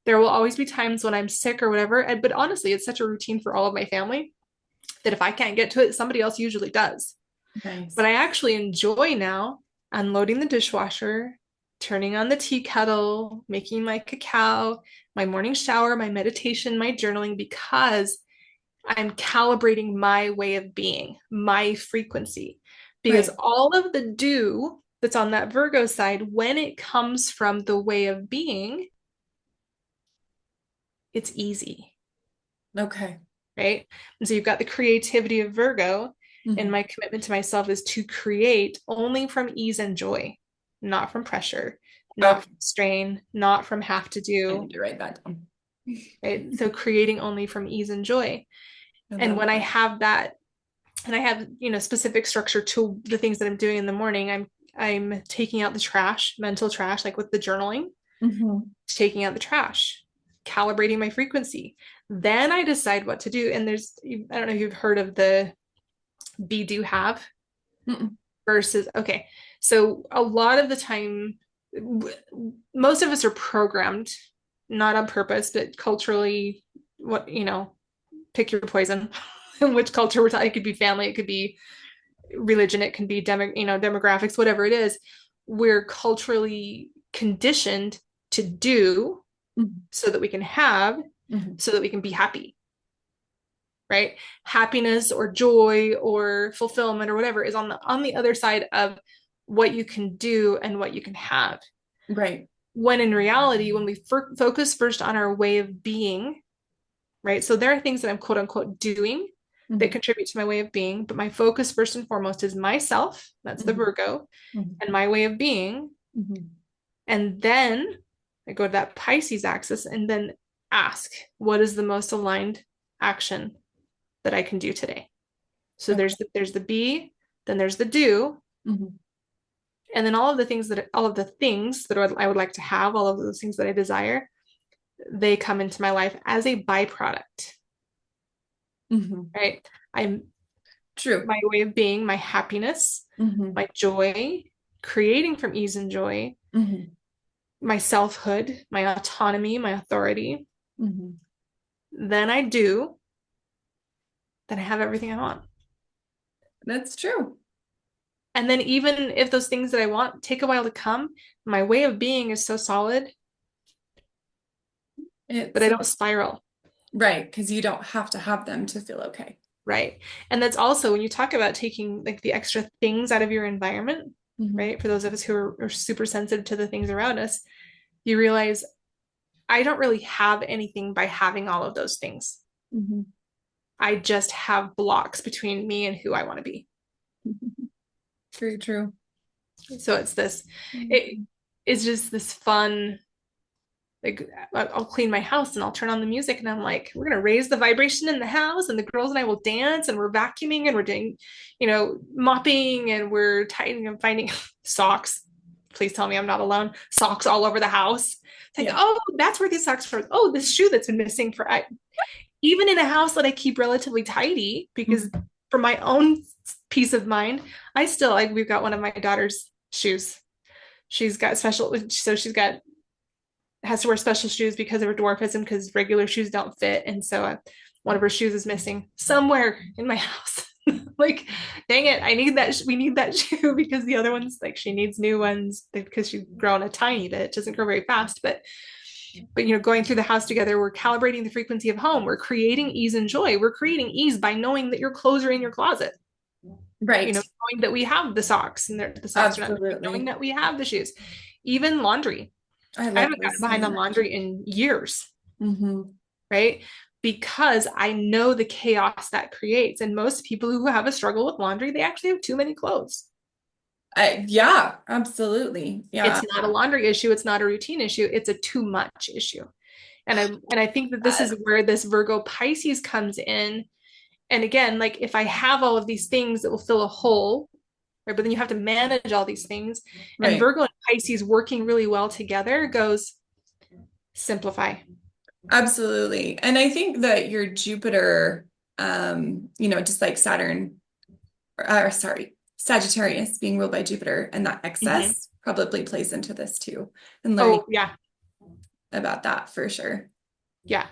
There will always be times when I'm sick or whatever, but honestly, it's such a routine for all of my family that if I can't get to it, somebody else usually does. But
Nice.
I actually enjoy now unloading the dishwasher, turning on the tea kettle, making my cacao, my morning shower, my meditation, my journaling, because I'm calibrating my way of being, my frequency. Because
Right.
all of the do that's on that Virgo side, when it comes from the way of being, it's easy,
Okay.
right? And so you've got the creativity of Virgo, and
Hmm.
my commitment to myself is to create only from ease and joy, not from pressure, not
Okay.
from strain, not from have to
I
do,
need to write that down.
right? So creating only from ease and joy.
I
And
love
when I
that.
have that, and I have, specific structure to the things that I'm doing in the morning, I'm taking out the trash, mental trash, like with the journaling,
Hmm.
taking out the trash, calibrating my frequency. Then I decide what to do. And I don't know if you've heard of the be, do, have
Mm-mm.
versus, okay. So a lot of the time, most of us are programmed, not on purpose, but culturally, pick your poison. In which culture we're talking, it could be family, it could be religion, it can be demographics, whatever it is. We're culturally conditioned to do
Mhm.
so that we can have,
Mhm.
so that we can be happy, right? Happiness or joy or fulfillment or whatever is on the other side of what you can do and what you can have.
Right.
When in reality, when we focus first on our way of being, right? So there are things that I'm quote unquote doing that
Mhm.
contribute to my way of being, but my focus first and foremost is myself, that's the
Mhm.
Virgo,
Mhm.
and my way of being.
Mhm.
And then I go to that Pisces axis and then ask, what is the most aligned action that I can do today? So
Okay.
there's the be, then there's the do,
Mhm.
and then all of the things that I would like to have, all of those things that I desire, they come into my life as a byproduct,
Mhm.
right? I'm
True.
my way of being, my happiness,
Mhm.
my joy, creating from ease and joy,
Mhm.
my selfhood, my autonomy, my authority.
Mhm.
Then I do, then I have everything I want.
That's true.
And then even if those things that I want take a while to come, my way of being is so solid that
It's
I don't spiral.
right, because you don't have to have them to feel okay.
Right. And that's also when you talk about taking like the extra things out of your environment,
Mhm.
right? For those of us who are super sensitive to the things around us, you realize I don't really have anything by having all of those things.
Mhm.
I just have blocks between me and who I want to be.
Very true.
So it
Mhm.
is just this fun, like I'll clean my house and I'll turn on the music and I'm like, we're gonna raise the vibration in the house and the girls and I will dance and we're vacuuming and we're doing, mopping and we're tightening and finding socks. Please tell me I'm not alone. Socks all over the house. It's like,
Yeah.
oh, that's where these socks are. Oh, this shoe that's been missing even in a house that I keep relatively tidy because
Mhm.
for my own peace of mind, I still like we've got one of my daughter's shoes. She's got special, so she's got has to wear special shoes because of her dwarfism because regular shoes don't fit, and so one of her shoes is missing somewhere in my house. Like, dang it, I need that. We need that shoe because the other ones, like, she needs new ones because she's grown a tiny bit. It doesn't grow very fast, but going through the house together, we're calibrating the frequency of home. We're creating ease and joy. We're creating ease by knowing that your clothes are in your closet.
Right.
Knowing that we have the socks and the socks are not missing, knowing
Absolutely.
that we have the shoes, even laundry.
I
I
love
haven't gotten
this so
behind on
much.
laundry in years,
Hmm.
right? Because I know the chaos that creates. And most people who have a struggle with laundry, they actually have too many clothes.
Yeah, absolutely. Yeah.
It's not a laundry issue, it's not a routine issue, it's a too much issue. And I think that this is where this Virgo Pisces comes in. And again, like if I have all of these things that will fill a hole, right? But then you have to manage all these things. And
Right.
Virgo and Pisces working really well together goes simplify.
Absolutely. And I think that your Jupiter, just like Saturn, or sorry, Sagittarius being ruled by Jupiter and that
Mm-hmm.
excess probably plays into this too, and learning
Oh, yeah.
about that for sure.
Yeah.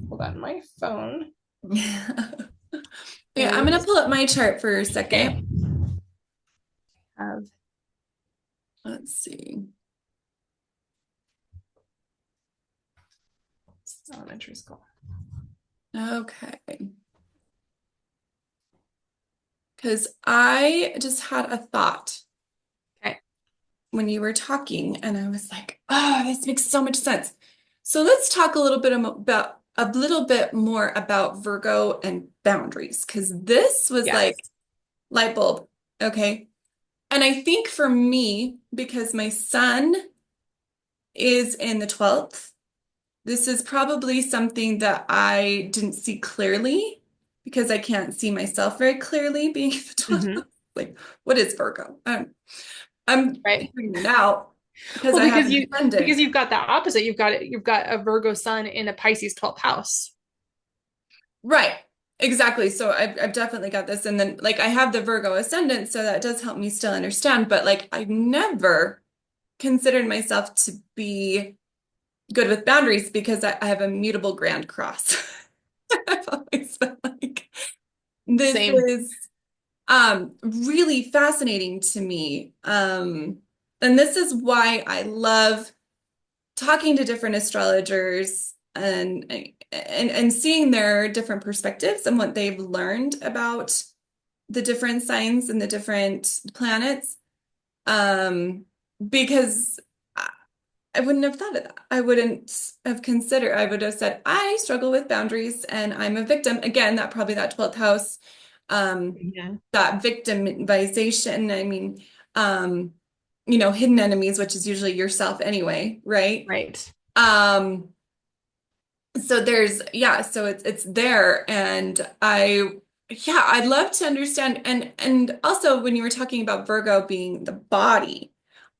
Hold on. My phone
Yeah, I'm gonna
is
pull up my chart for a second.
okay. Have
Let's see.
elementary school.
Okay. Because I just had a thought
Okay.
when you were talking, and I was like, oh, this makes so much sense. So let's talk a little bit about a little bit more about Virgo and boundaries, because this was
Yes.
like light bulb. Okay. And I think for me, because my son is in the 12th, this is probably something that I didn't see clearly because I can't see myself very clearly being in the 12th.
Mm-hmm.
Like, what is Virgo? I'm
Right.
figuring it out because
Well,
I have
because
an
because
ascendant.
you've got the opposite. You've got a Virgo sun in a Pisces 12th house.
Right. Exactly. So I've definitely got this. And then like I have the Virgo ascendant, so that does help me still understand. But like I never considered myself to be good with boundaries because I have a mutable grand cross. I've always felt like this
Same.
is really fascinating to me. And this is why I love talking to different astrologers and seeing their different perspectives and what they've learned about the different signs and the different planets. Um, because I wouldn't have thought of that. I wouldn't have considered, I would have said, I struggle with boundaries and I'm a victim. Again, that 12th house,
Yeah.
that victimization. I mean, um, hidden enemies, which is usually yourself anyway, right?
Right.
Um, so so it's there. And I'd love to understand. And also when you were talking about Virgo being the body,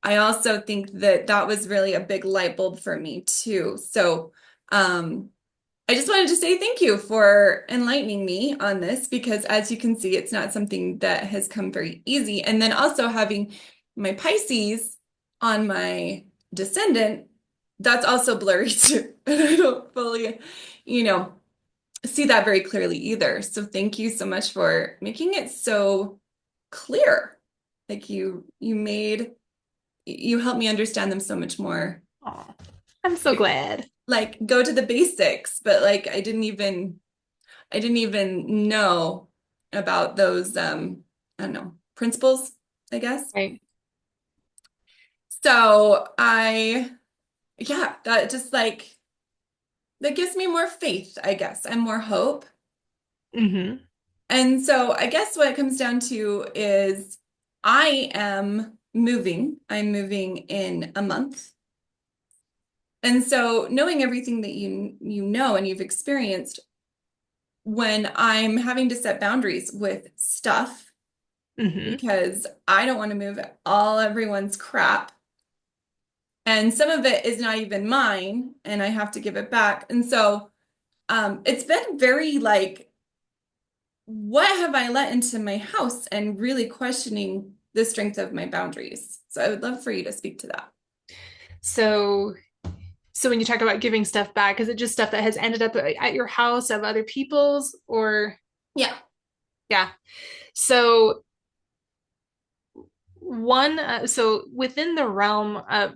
I also think that that was really a big light bulb for me too. So, I just wanted to say thank you for enlightening me on this because as you can see, it's not something that has come very easy. And then also having my Pisces on my descendant, that's also blurry too. And I don't fully, you know, see that very clearly either. So thank you so much for making it so clear. Like you helped me understand them so much more.
Oh, I'm so glad.
Like go to the basics, but like I didn't even know about those I don't know, principles, I guess.
Right.
So that just like that gives me more faith, I guess, and more hope.
Mm-hmm.
And so I guess what it comes down to is I am moving. I'm moving in a month. And so knowing everything that you know and you've experienced when I'm having to set boundaries with stuff
Mm-hmm.
because I don't want to move all everyone's crap. And some of it is not even mine, and I have to give it back. And so it's been very like, what have I let into my house and really questioning the strength of my boundaries. So I would love for you to speak to that.
So, so when you talk about giving stuff back, is it just stuff that has ended up at your house of other people's or
Yeah.
yeah. So so within the realm of,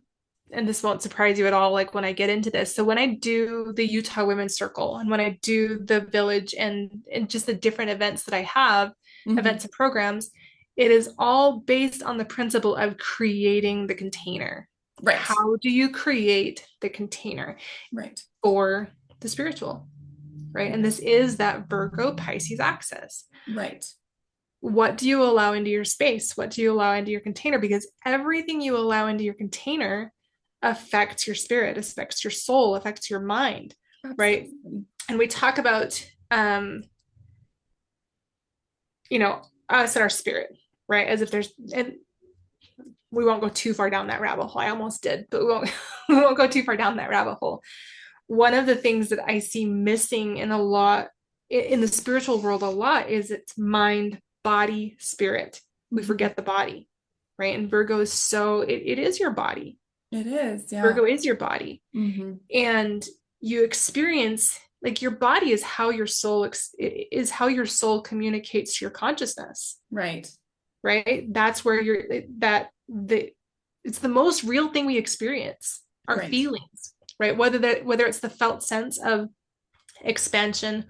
and this won't surprise you at all, like when I get into this. So when I do the Utah Women's Circle and when I do the village and just the different events that I have,
Hmm.
events and programs, it is all based on the principle of creating the container.
Right.
How do you create the container
Right.
for the spiritual? Right. And this is that Virgo Pisces axis.
Right.
What do you allow into your space? What do you allow into your container? Because everything you allow into your container affects your spirit, affects your soul, affects your mind, right?
Absolutely.
And we talk about, you know, us and our spirit, right? As if there's, and we won't go too far down that rabbit hole. I almost did, but we won't, we won't go too far down that rabbit hole. One of the things that I see missing in a lot in the spiritual world a lot is it's mind, body, spirit. We
Mhm.
forget the body, right? And Virgo is it is your body.
It is, yeah.
Virgo is your body.
Hmm.
And you experience like your body is how your is how your soul communicates to your consciousness,
Right.
right? That's where you're that the it's the most real thing we experience, our
Right.
feelings, right? Whether it's the felt sense of expansion,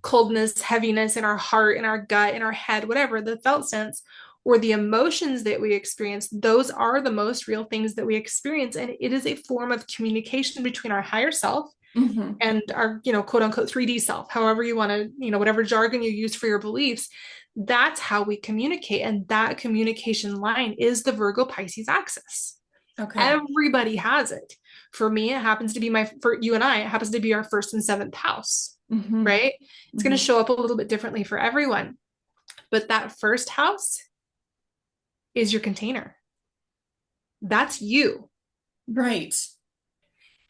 coldness, heaviness in our heart, in our gut, in our head, whatever the felt sense, or the emotions that we experience, those are the most real things that we experience. And it is a form of communication between our higher self
Hmm.
and our, quote unquote 3D self, however you want to, whatever jargon you use for your beliefs. That's how we communicate. And that communication line is the Virgo Pisces axis.
Okay.
Everybody has it. For me, it happens to be for you and I, it happens to be our first and seventh house,
Hmm.
right? It's going to
Hmm.
show up a little bit differently for everyone. But that first house is your container. That's you.
Right.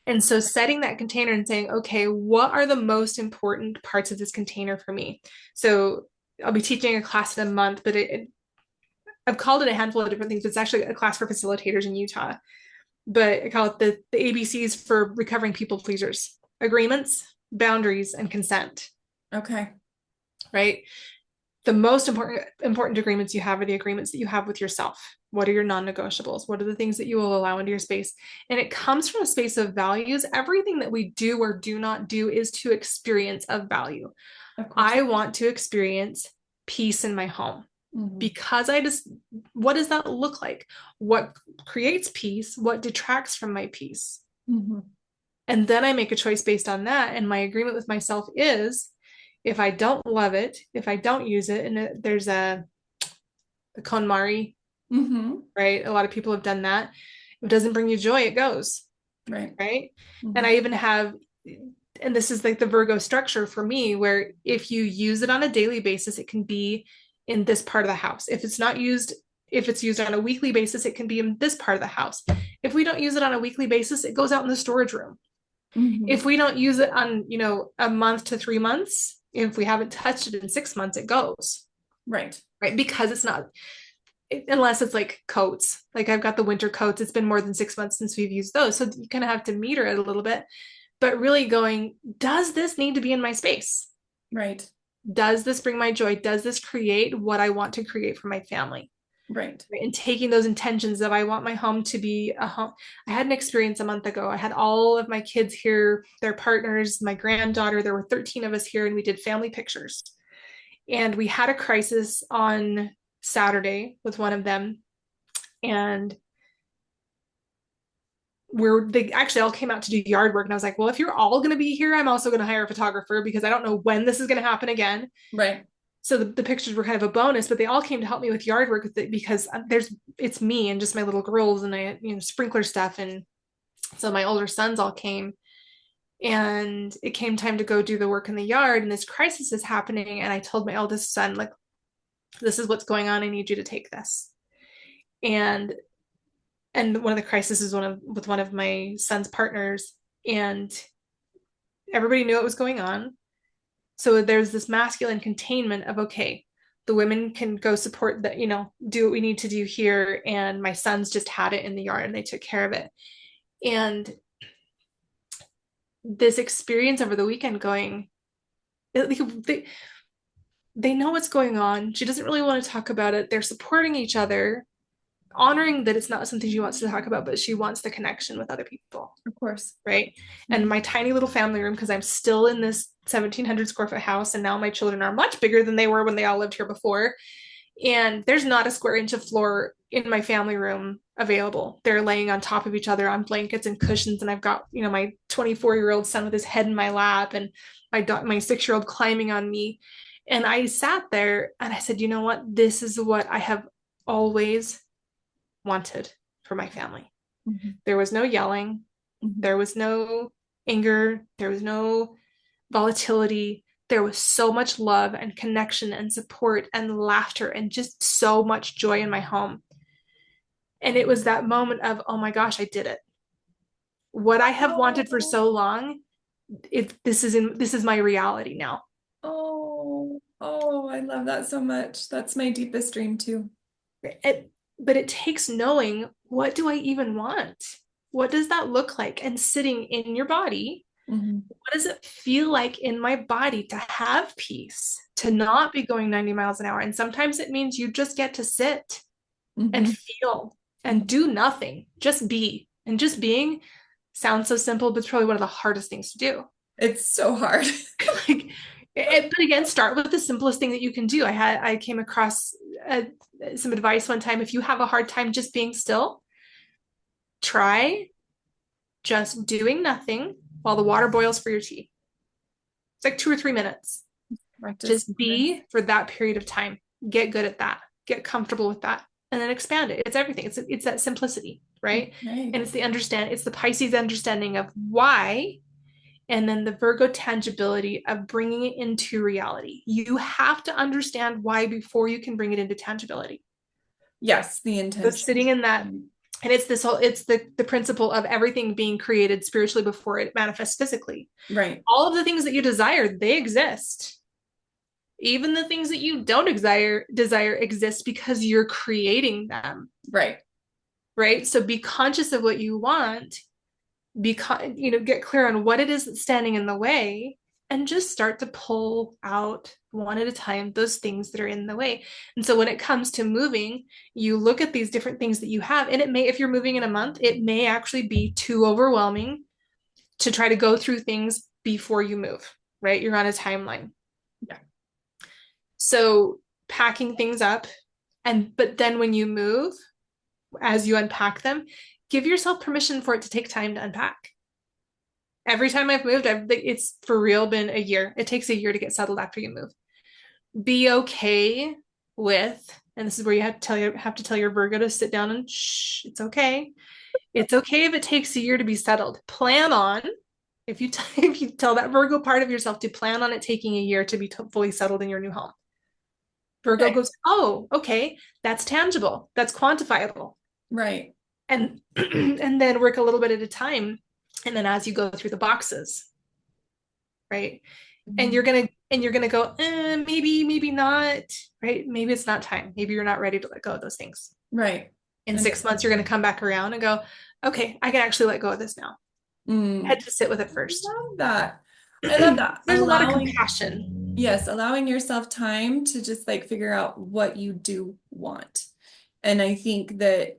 And so setting that container and saying, okay, what are the most important parts of this container for me? So I'll be teaching a class in a month, but I've called it a handful of different things. It's actually a class for facilitators in Utah. but I call it the ABCs for recovering people pleasers: agreements, boundaries, and consent,
Okay.
right? The most important agreements you have are the agreements that you have with yourself. What are your non-negotiables? What are the things that you will allow into your space? And it comes from a space of values. Everything that we do or do not do is to experience of value.
Of course.
I want to experience peace in my home
Hmm.
because what does that look like? What creates peace? What detracts from my peace?
Hmm.
And then I make a choice based on that. And my agreement with myself is, if I don't love it, if I don't use it, and there's the KonMari,
Hmm.
right? A lot of people have done that. If it doesn't bring you joy, it goes,
Right.
right? And
Hmm.
I even have, and this is like the Virgo structure for me, where if you use it on a daily basis, it can be in this part of the house. If it's used on a weekly basis, it can be in this part of the house. If we don't use it on a weekly basis, it goes out in the storage room.
Hmm.
If we don't use it on, a month to 3 months, if we haven't touched it in 6 months, it goes,
Right.
right? Because it's not, unless it's like coats. Like I've got the winter coats. It's been more than 6 months since we've used those. So you kind of have to meter it a little bit, but really going, does this need to be in my space?
Right.
Does this bring my joy? Does this create what I want to create for my family?
Right.
And taking those intentions of, I want my home to be a home. I had an experience a month ago. I had all of my kids here, their partners, my granddaughter. There were 13 of us here, and we did family pictures. And we had a crisis on Saturday with one of them. And they actually all came out to do yard work. And I was like, well, if you're all going to be here, I'm also going to hire a photographer because I don't know when this is going to happen again.
Right.
So the pictures were kind of a bonus, but they all came to help me with yard work with it because it's me and just my little girls, and I, sprinkler stuff. And so my older sons all came, and it came time to go do the work in the yard, and this crisis is happening. And I told my eldest son, like, this is what's going on. I need you to take this. And one of the crises is with one of my son's partners, and everybody knew what was going on. So there's this masculine containment of, okay, the women can go support that, do what we need to do here. And my sons just had it in the yard and they took care of it. And this experience over the weekend going, they, they know what's going on. She doesn't really want to talk about it. They're supporting each other, honoring that it's not something she wants to talk about, but she wants the connection with other people.
Of course.
Right. And my tiny little family room, because I'm still in this 1,700 square foot house, and now my children are much bigger than they were when they all lived here before. And there's not a square inch of floor in my family room available. They're laying on top of each other on blankets and cushions. And I've got, my 24-year-old son with his head in my lap, and my 6-year-old climbing on me. And I sat there and I said, you know what? This is what I have always wanted for my family.
Mm-hmm.
There was no yelling.
Mm-hmm.
There was no anger. There was no volatility. There was so much love and connection and support and laughter and just so much joy in my home. And it was that moment of, oh my gosh, I did it. What I have wanted for
Oh,
so long, this is my reality now.
oh, I love that so much. That's my deepest dream too.
But it takes knowing, what do I even want? What does that look like? And sitting in your body,
Hmm.
what does it feel like in my body to have peace, to not be going 90 miles an hour? And sometimes it means you just get to sit and
Hmm.
feel and do nothing, just be. And just being sounds so simple, but it's probably one of the hardest things to do.
It's so hard.
Like, but again, start with the simplest thing that you can do. I came across uh, some advice one time. If you have a hard time just being still, try just doing nothing while the water boils for your tea. It's like 2 or 3 minutes.
Practice.
Just be for that period of time. Get good at that. Get comfortable with that. And then expand it. It's everything. It's that simplicity, right?
Okay.
And it's the Pisces understanding of why, and then the Virgo tangibility of bringing it into reality. You have to understand why before you can bring it into tangibility.
Yes, the
So
intention.
sitting in that, and it's the principle of everything being created spiritually before it manifests physically.
Right.
All of the things that you desire, they exist. Even the things that you don't desire exist because you're creating them,
Right.
right? So be conscious of what you want, get clear on what it is that's standing in the way, and just start to pull out one at a time those things that are in the way. And so when it comes to moving, you look at these different things that you have, and it may, if you're moving in a month, it may actually be too overwhelming to try to go through things before you move, right? You're on a timeline.
Yeah.
So packing things up, but then when you move, as you unpack them, give yourself permission for it to take time to unpack. Every time I've moved, it's for real been a year. It takes a year to get settled after you move. Be okay with, and this is where you have to tell your Virgo to sit down and shh, it's okay. It's okay if it takes a year to be settled. Plan on, if you tell that Virgo part of yourself to plan on it taking a year to be fully settled in your new home. Virgo
Okay.
goes, oh, okay, that's tangible, that's quantifiable,
Right.
and and then work a little bit at a time, and then as you go through the boxes, right? And
Mhm.
you're gonna go, maybe not, right? Maybe it's not time. Maybe you're not ready to let go of those things.
Right.
In
And
6 months, you're gonna come back around and go, okay, I can actually let go of this now.
mm,
Had to sit with it
I
first.
love that. I love that.
There's a lot of compassion.
Yes, allowing yourself time to just like figure out what you do want. And I think that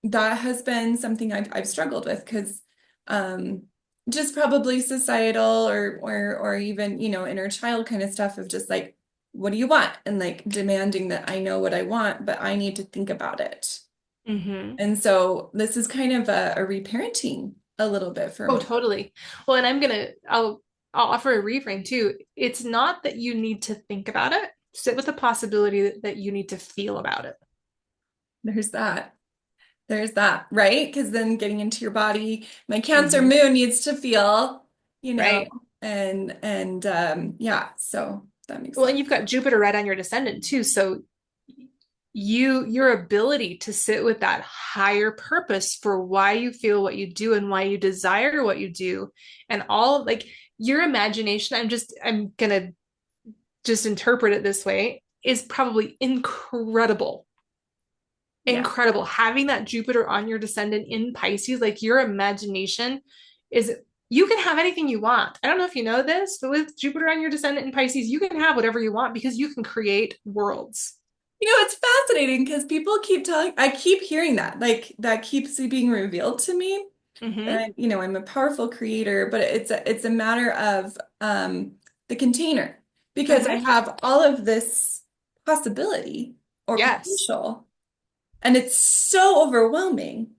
that has been something I've struggled with because um just probably societal or even, inner child kind of stuff of just like, what do you want? And like demanding that I know what I want, but I need to think about it.
Mm-hmm.
And so this is kind of a reparenting a little bit for
Oh,
me.
totally. Well, and I'll offer a reframe too. It's not that you need to think about it. Sit with the possibility that you need to feel about it.
There's that. There's that, right? Because then getting into your body, my Cancer
Mm-hmm.
moon needs to feel,
Right.
and yeah, so that makes
Well,
sense.
and you've got Jupiter right on your descendant too. So your ability to sit with that higher purpose for why you feel what you do and why you desire what you do, and all like your imagination, I'm gonna just interpret it this way, is probably incredible.
Yeah.
Incredible. Having that Jupiter on your descendant in Pisces, like your imagination is, you can have anything you want. I don't know if you know this, but with Jupiter on your descendant in Pisces, you can have whatever you want because you can create worlds.
It's fascinating because people keep telling, I keep hearing that, like that keeps being revealed to me.
Mm-hmm.
And I'm a powerful creator, but it's a matter of the container because I
Mm-hmm.
have all of this possibility or
Yes.
potential. And it's so overwhelming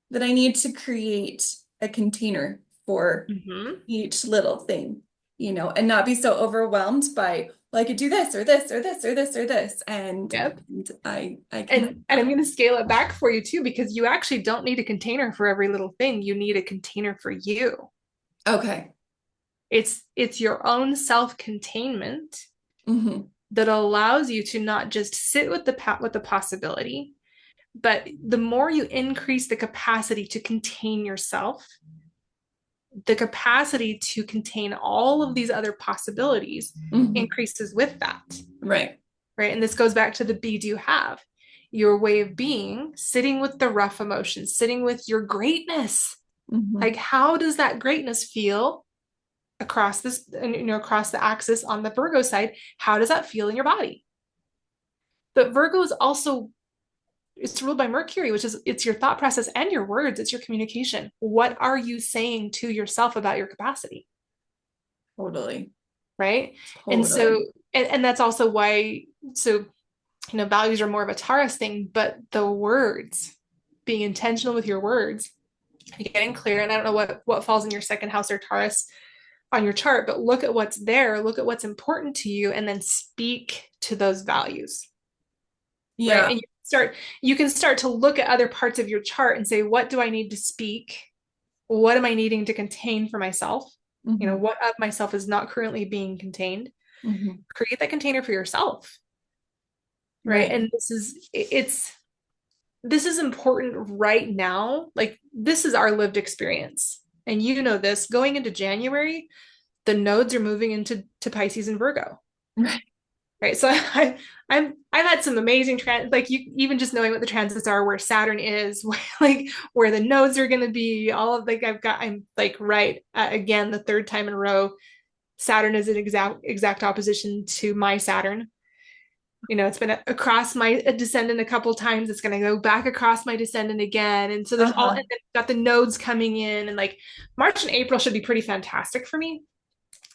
that I need to create a container for
Mm-hmm.
each little thing, and not be so overwhelmed by, well, I could do this or this or this or this or this. And,
Yep.
and I can
And I'm going to scale it back for you too, because you actually don't need a container for every little thing. You need a container for you.
okay.
It's your own self-containment
Hmm.
that allows you to not just sit with the possibility, but the more you increase the capacity to contain yourself, the capacity to contain all of these other possibilities
Hmm.
increases with that.
Right.
Right? And this goes back to the be do have, your way of being, sitting with the rough emotions, sitting with your greatness.
Hmm.
Like, how does that greatness feel across this, across the axis on the Virgo side? How does that feel in your body? But Virgo is also, it's ruled by Mercury, which is, it's your thought process and your words, it's your communication. What are you saying to yourself about your capacity?
Totally.
Right. And so,
Totally.
and that's also why, so, values are more of a Taurus thing, but the words, being intentional with your words, getting clear. And I don't know what falls in your second house or Taurus on your chart, but look at what's there, look at what's important to you, and then speak to those values. Right.
Yeah.
And you can start to look at other parts of your chart and say, what do I need to speak? What am I needing to contain for myself?
Hmm.
What of myself is not currently being contained?
Hmm.
Create that container for yourself. Right.
Right.
And this is important right now. Like, this is our lived experience. And this going into January, the nodes are moving into Pisces and Virgo.
Right.
right? So I've had some amazing like you even just knowing what the transits are, where Saturn is, where, like where the nodes are going to be, all of like I'm like right again the third time in a row. Saturn is an exact opposition to my Saturn. You know, it's been across my descendant a couple times. It's going to go back across my descendant again, and so there's all, and
Uh-huh.
then got the nodes coming in, and like March and April should be pretty fantastic for me,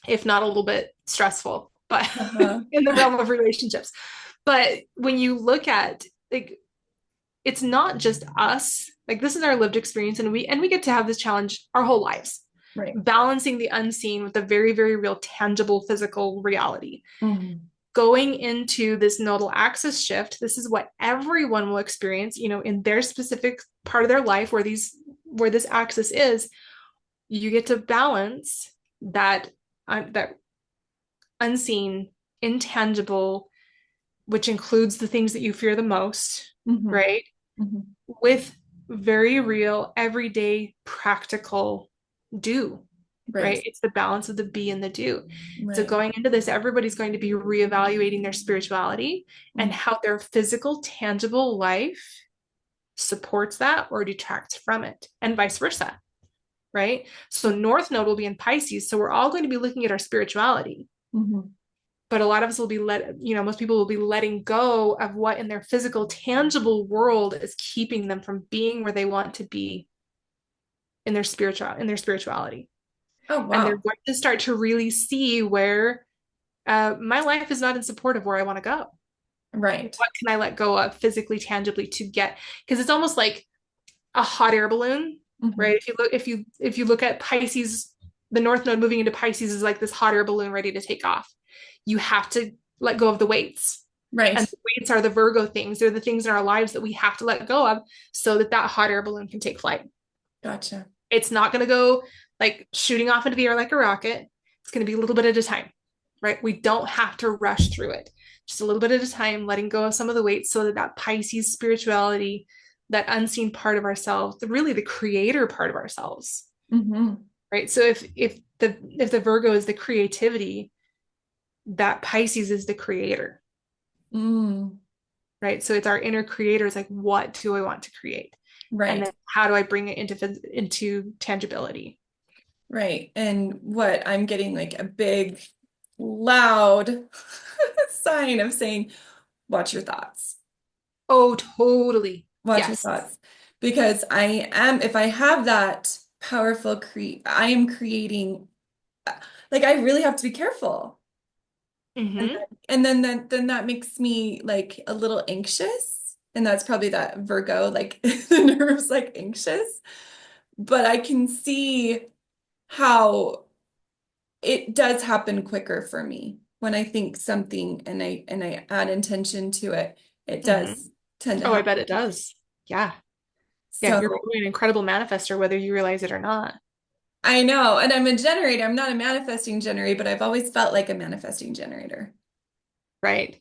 if not a little bit stressful, but
Uh-huh.
in the realm of relationships. But when you look at like, it's not just us. Like this is our lived experience, and we get to have this challenge our whole lives,
Right.
balancing the unseen with the very, very real, tangible, physical reality.
Mhm.
Going into this nodal axis shift, this is what everyone will experience, you know, in their specific part of their life where this axis is. You get to balance that unseen, intangible, which includes the things that you fear the most,
Mhm.
right?
Mhm.
With very real, everyday, practical do,
Right.
right? It's the balance of the be and the do. So
Right.
going into this, everybody's going to be reevaluating their spirituality and
Mhm.
how their physical, tangible life supports that or detracts from it, and vice versa, right? So North Node will be in Pisces. So we're all going to be looking at our spirituality,
Mhm.
but a lot of us will be most people will be letting go of what in their physical, tangible world is keeping them from being where they want to be in their spirituality.
Oh,
And they're
wow.
going to start to really see where my life is not in support of where I want to go.
Right.
What can I let go of physically, tangibly to get? Because it's almost like a hot air balloon, right?
Mhm.
If you look at Pisces, the North Node moving into Pisces is like this hot air balloon ready to take off. You have to let go of the weights. And
Right.
the weights are the Virgo things. They're the things in our lives that we have to let go of so that that hot air balloon can take flight.
Gotcha.
It's not going to go like shooting off into the air like a rocket. It's going to be a little bit at a time, right? We don't have to rush through it. Just a little bit at a time, letting go of some of the weight so that that Pisces spirituality, that unseen part of ourselves, really the creator part of ourselves,
Mhm.
right? So if the Virgo is the creativity, that Pisces is the creator,
Mm.
right? So it's our inner creator. It's like, what do I want to create? And
Right.
then how do I bring it into tangibility?
Right. And what I'm getting like a big, loud sign of saying, watch your thoughts.
Oh, totally.
Watch your
Yes.
thoughts. Because I am, if I have that powerful I am creating, like I really have to be careful. And
Mm-hmm.
then that makes me like a little anxious. And that's probably that Virgo, like the nerves like anxious. But I can see how it does happen quicker for me when I think something and I add intention to it. It
Mm-hmm.
does tend to
Oh, I
happen.
bet it does. Yeah. Yeah. You're
So
probably an incredible manifester, whether you realize it or not.
I know, and I'm a generator. I'm not a manifesting generator, but I've always felt like a manifesting generator.
Right.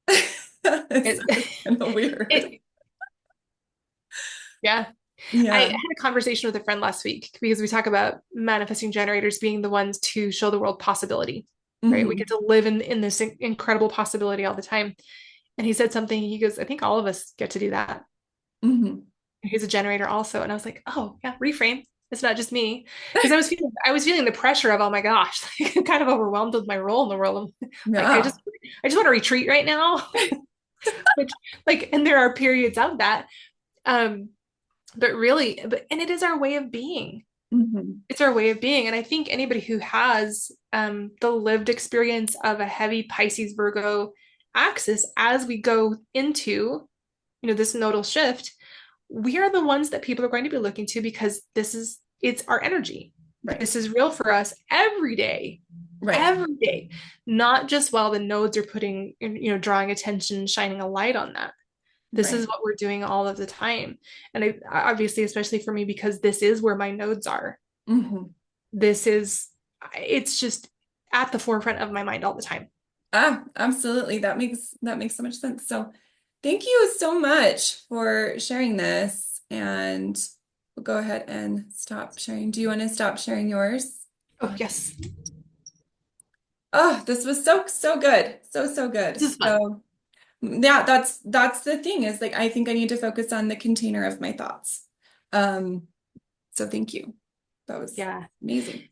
It's
It,
kind of weird.
it, yeah. I had
Yeah.
a conversation with a friend last week because we talk about manifesting generators being the ones to show the world possibility, right? We get
Hmm.
to live in this incredible possibility all the time. And he said something, he goes, I think all of us get to do that.
Hmm.
He's a generator also. And I was like, oh yeah, reframe. It's not just me. Because I was feeling the pressure of, oh my gosh, like, I'm kind of overwhelmed with my role in the world. I'm like, I
Yeah.
just I just want to retreat right now. Which like, and there are periods of that. Um, but really, and it is our way of being.
Hmm.
It's our way of being. And I think anybody who has the lived experience of a heavy Pisces Virgo axis as we go into, this nodal shift, we are the ones that people are going to be looking to because it's our energy.
Right.
This is real for us
Right.
every day, not just while the nodes are drawing attention, shining a light on that. This is
Right.
what we're doing all of the time. And obviously, especially for me, because this is where my nodes are.
Hmm.
This is, it's just at the forefront of my mind all the time.
Ah, absolutely. That makes so much sense. So thank you so much for sharing this. And we'll go ahead and stop sharing. Do you want to stop sharing yours?
Oh, yes.
Oh, this was so good. So
This
good.
is fun.
So yeah, that's the thing is like I think I need to focus on the container of my thoughts. Um, so thank you. That was
Yeah,
amazing.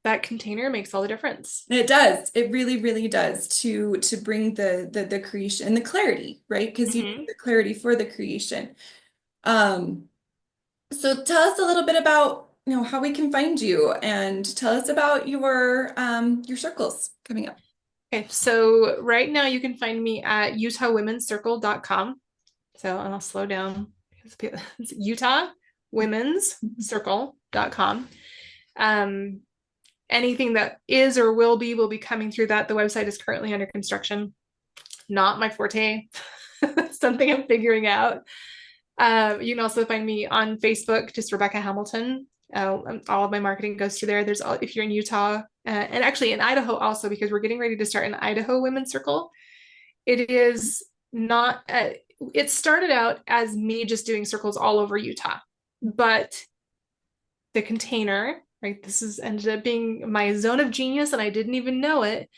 that container makes all the difference.
It does. It really does to bring the creation and the clarity, right? Because you need
Hmm.
the clarity for the creation. Um, so tell us a little bit about, how we can find you and tell us about your circles coming up.
Okay, so right now you can find me at utahwomencircle.com. So and I'll slow down. It's utahwomencircle.com. Um, Anything that is or will be coming through that. The website is currently under construction. Not my forte. Something I'm figuring out. You can also find me on Facebook, just Rebecca Hamilton. All of my marketing goes through there. If you're in Utah, and actually in Idaho also, because we're getting ready to start an Idaho Women's Circle. It is not. It started out as me just doing circles all over Utah, but the container, right? This has ended up being my zone of genius, and I didn't even know it.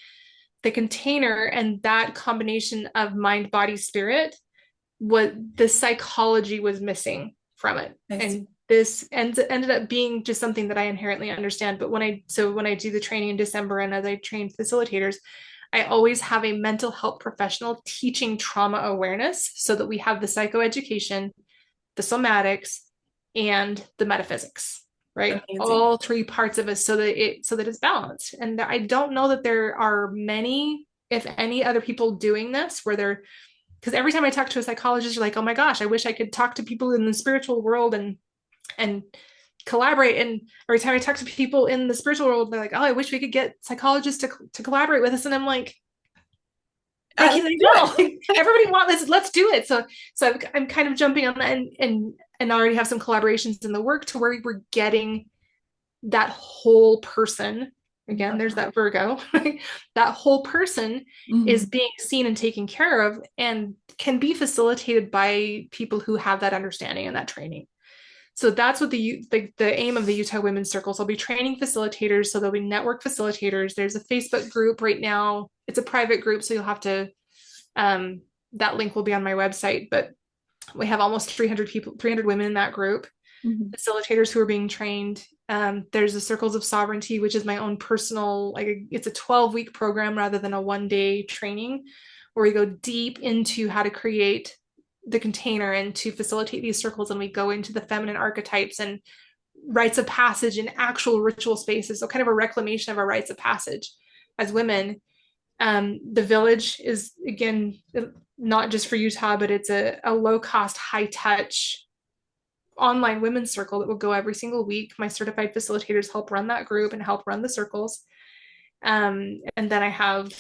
The container and that combination of mind, body, spirit, what the psychology was missing from it.
I see.
And this ended up being just something that I inherently understand. But when I do the training in December and as I train facilitators, I always have a mental health professional teaching trauma awareness so that we have the psychoeducation, the somatics, and the metaphysics, right?
Amazing.
All three parts of it so that it's balanced. And I don't know that there are many, if any, other people doing this where they're because every time I talk to a psychologist, you're like, oh my gosh, I wish I could talk to people in the spiritual world and collaborate. And every time I talk to people in the spiritual world, they're like, oh, I wish we could get psychologists to collaborate with us. And I'm like, why can't
Let's
they
do
do
it.
it? Everybody wants this. Let's do it. I'm kind of jumping on that and already have some collaborations in the work to where we're getting that whole person. Again, there's that Virgo, right? That whole person is
Mhm.
being seen and taken care of and can be facilitated by people who have that understanding and that training. So that's what the aim of the Utah Women's Circles. I'll be training facilitators, so there'll be network facilitators. There's a Facebook group right now. It's a private group, so you'll have to. Um, that link will be on my website, but we have almost 300 people, 300 women in that group,
Mhm.
facilitators who are being trained. There's the Circles of Sovereignty, which is my own personal, like it's a 12-week program rather than a one-day training, where we go deep into how to create the container and to facilitate these circles. And we go into the feminine archetypes and rites of passage and actual ritual spaces. So kind of a reclamation of our rites of passage as women. The village is again not just for Utah, but it's a low cost, high touch online women's circle that will go every single week. My certified facilitators help run that group and help run the circles. And then I have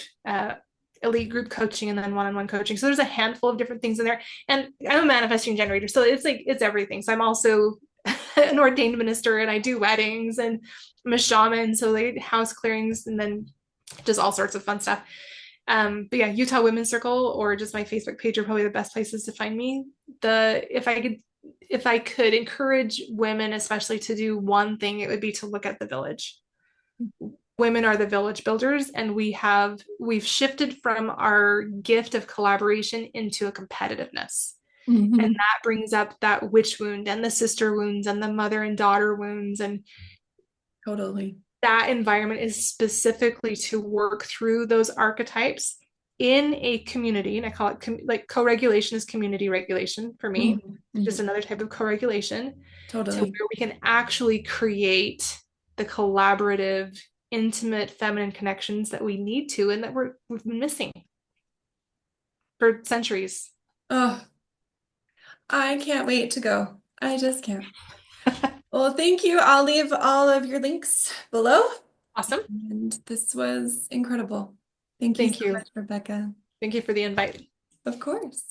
elite group coaching and then one-on-one coaching. So there's a handful of different things in there. And I'm a manifesting generator. So it's everything. So I'm also an ordained minister and I do weddings and I'm a shaman. So they house clearings and then just all sorts of fun stuff. But yeah, Utah Women's Circle or just my Facebook page are probably the best places to find me. If I could encourage women, especially to do one thing, it would be to look at the village. Women are the village builders, and we've shifted from our gift of collaboration into a competitiveness. And
Mhm.
that brings up that witch wound and the sister wounds and the mother and daughter wounds. And
Totally.
that environment is specifically to work through those archetypes in a community. And I call it like co-regulation is community regulation for me,
Mhm.
just
Mhm.
another type of co-regulation to
Totally.
where we can actually create the collaborative, intimate feminine connections that we need to and that we've been missing for centuries.
Oh, I can't wait to go. I just can't. Well, thank you. I'll leave all of your links below.
Awesome.
And this was incredible. Thank you
Thank
so
you.
much, Rebecca.
Thank you for the invite.
Of course.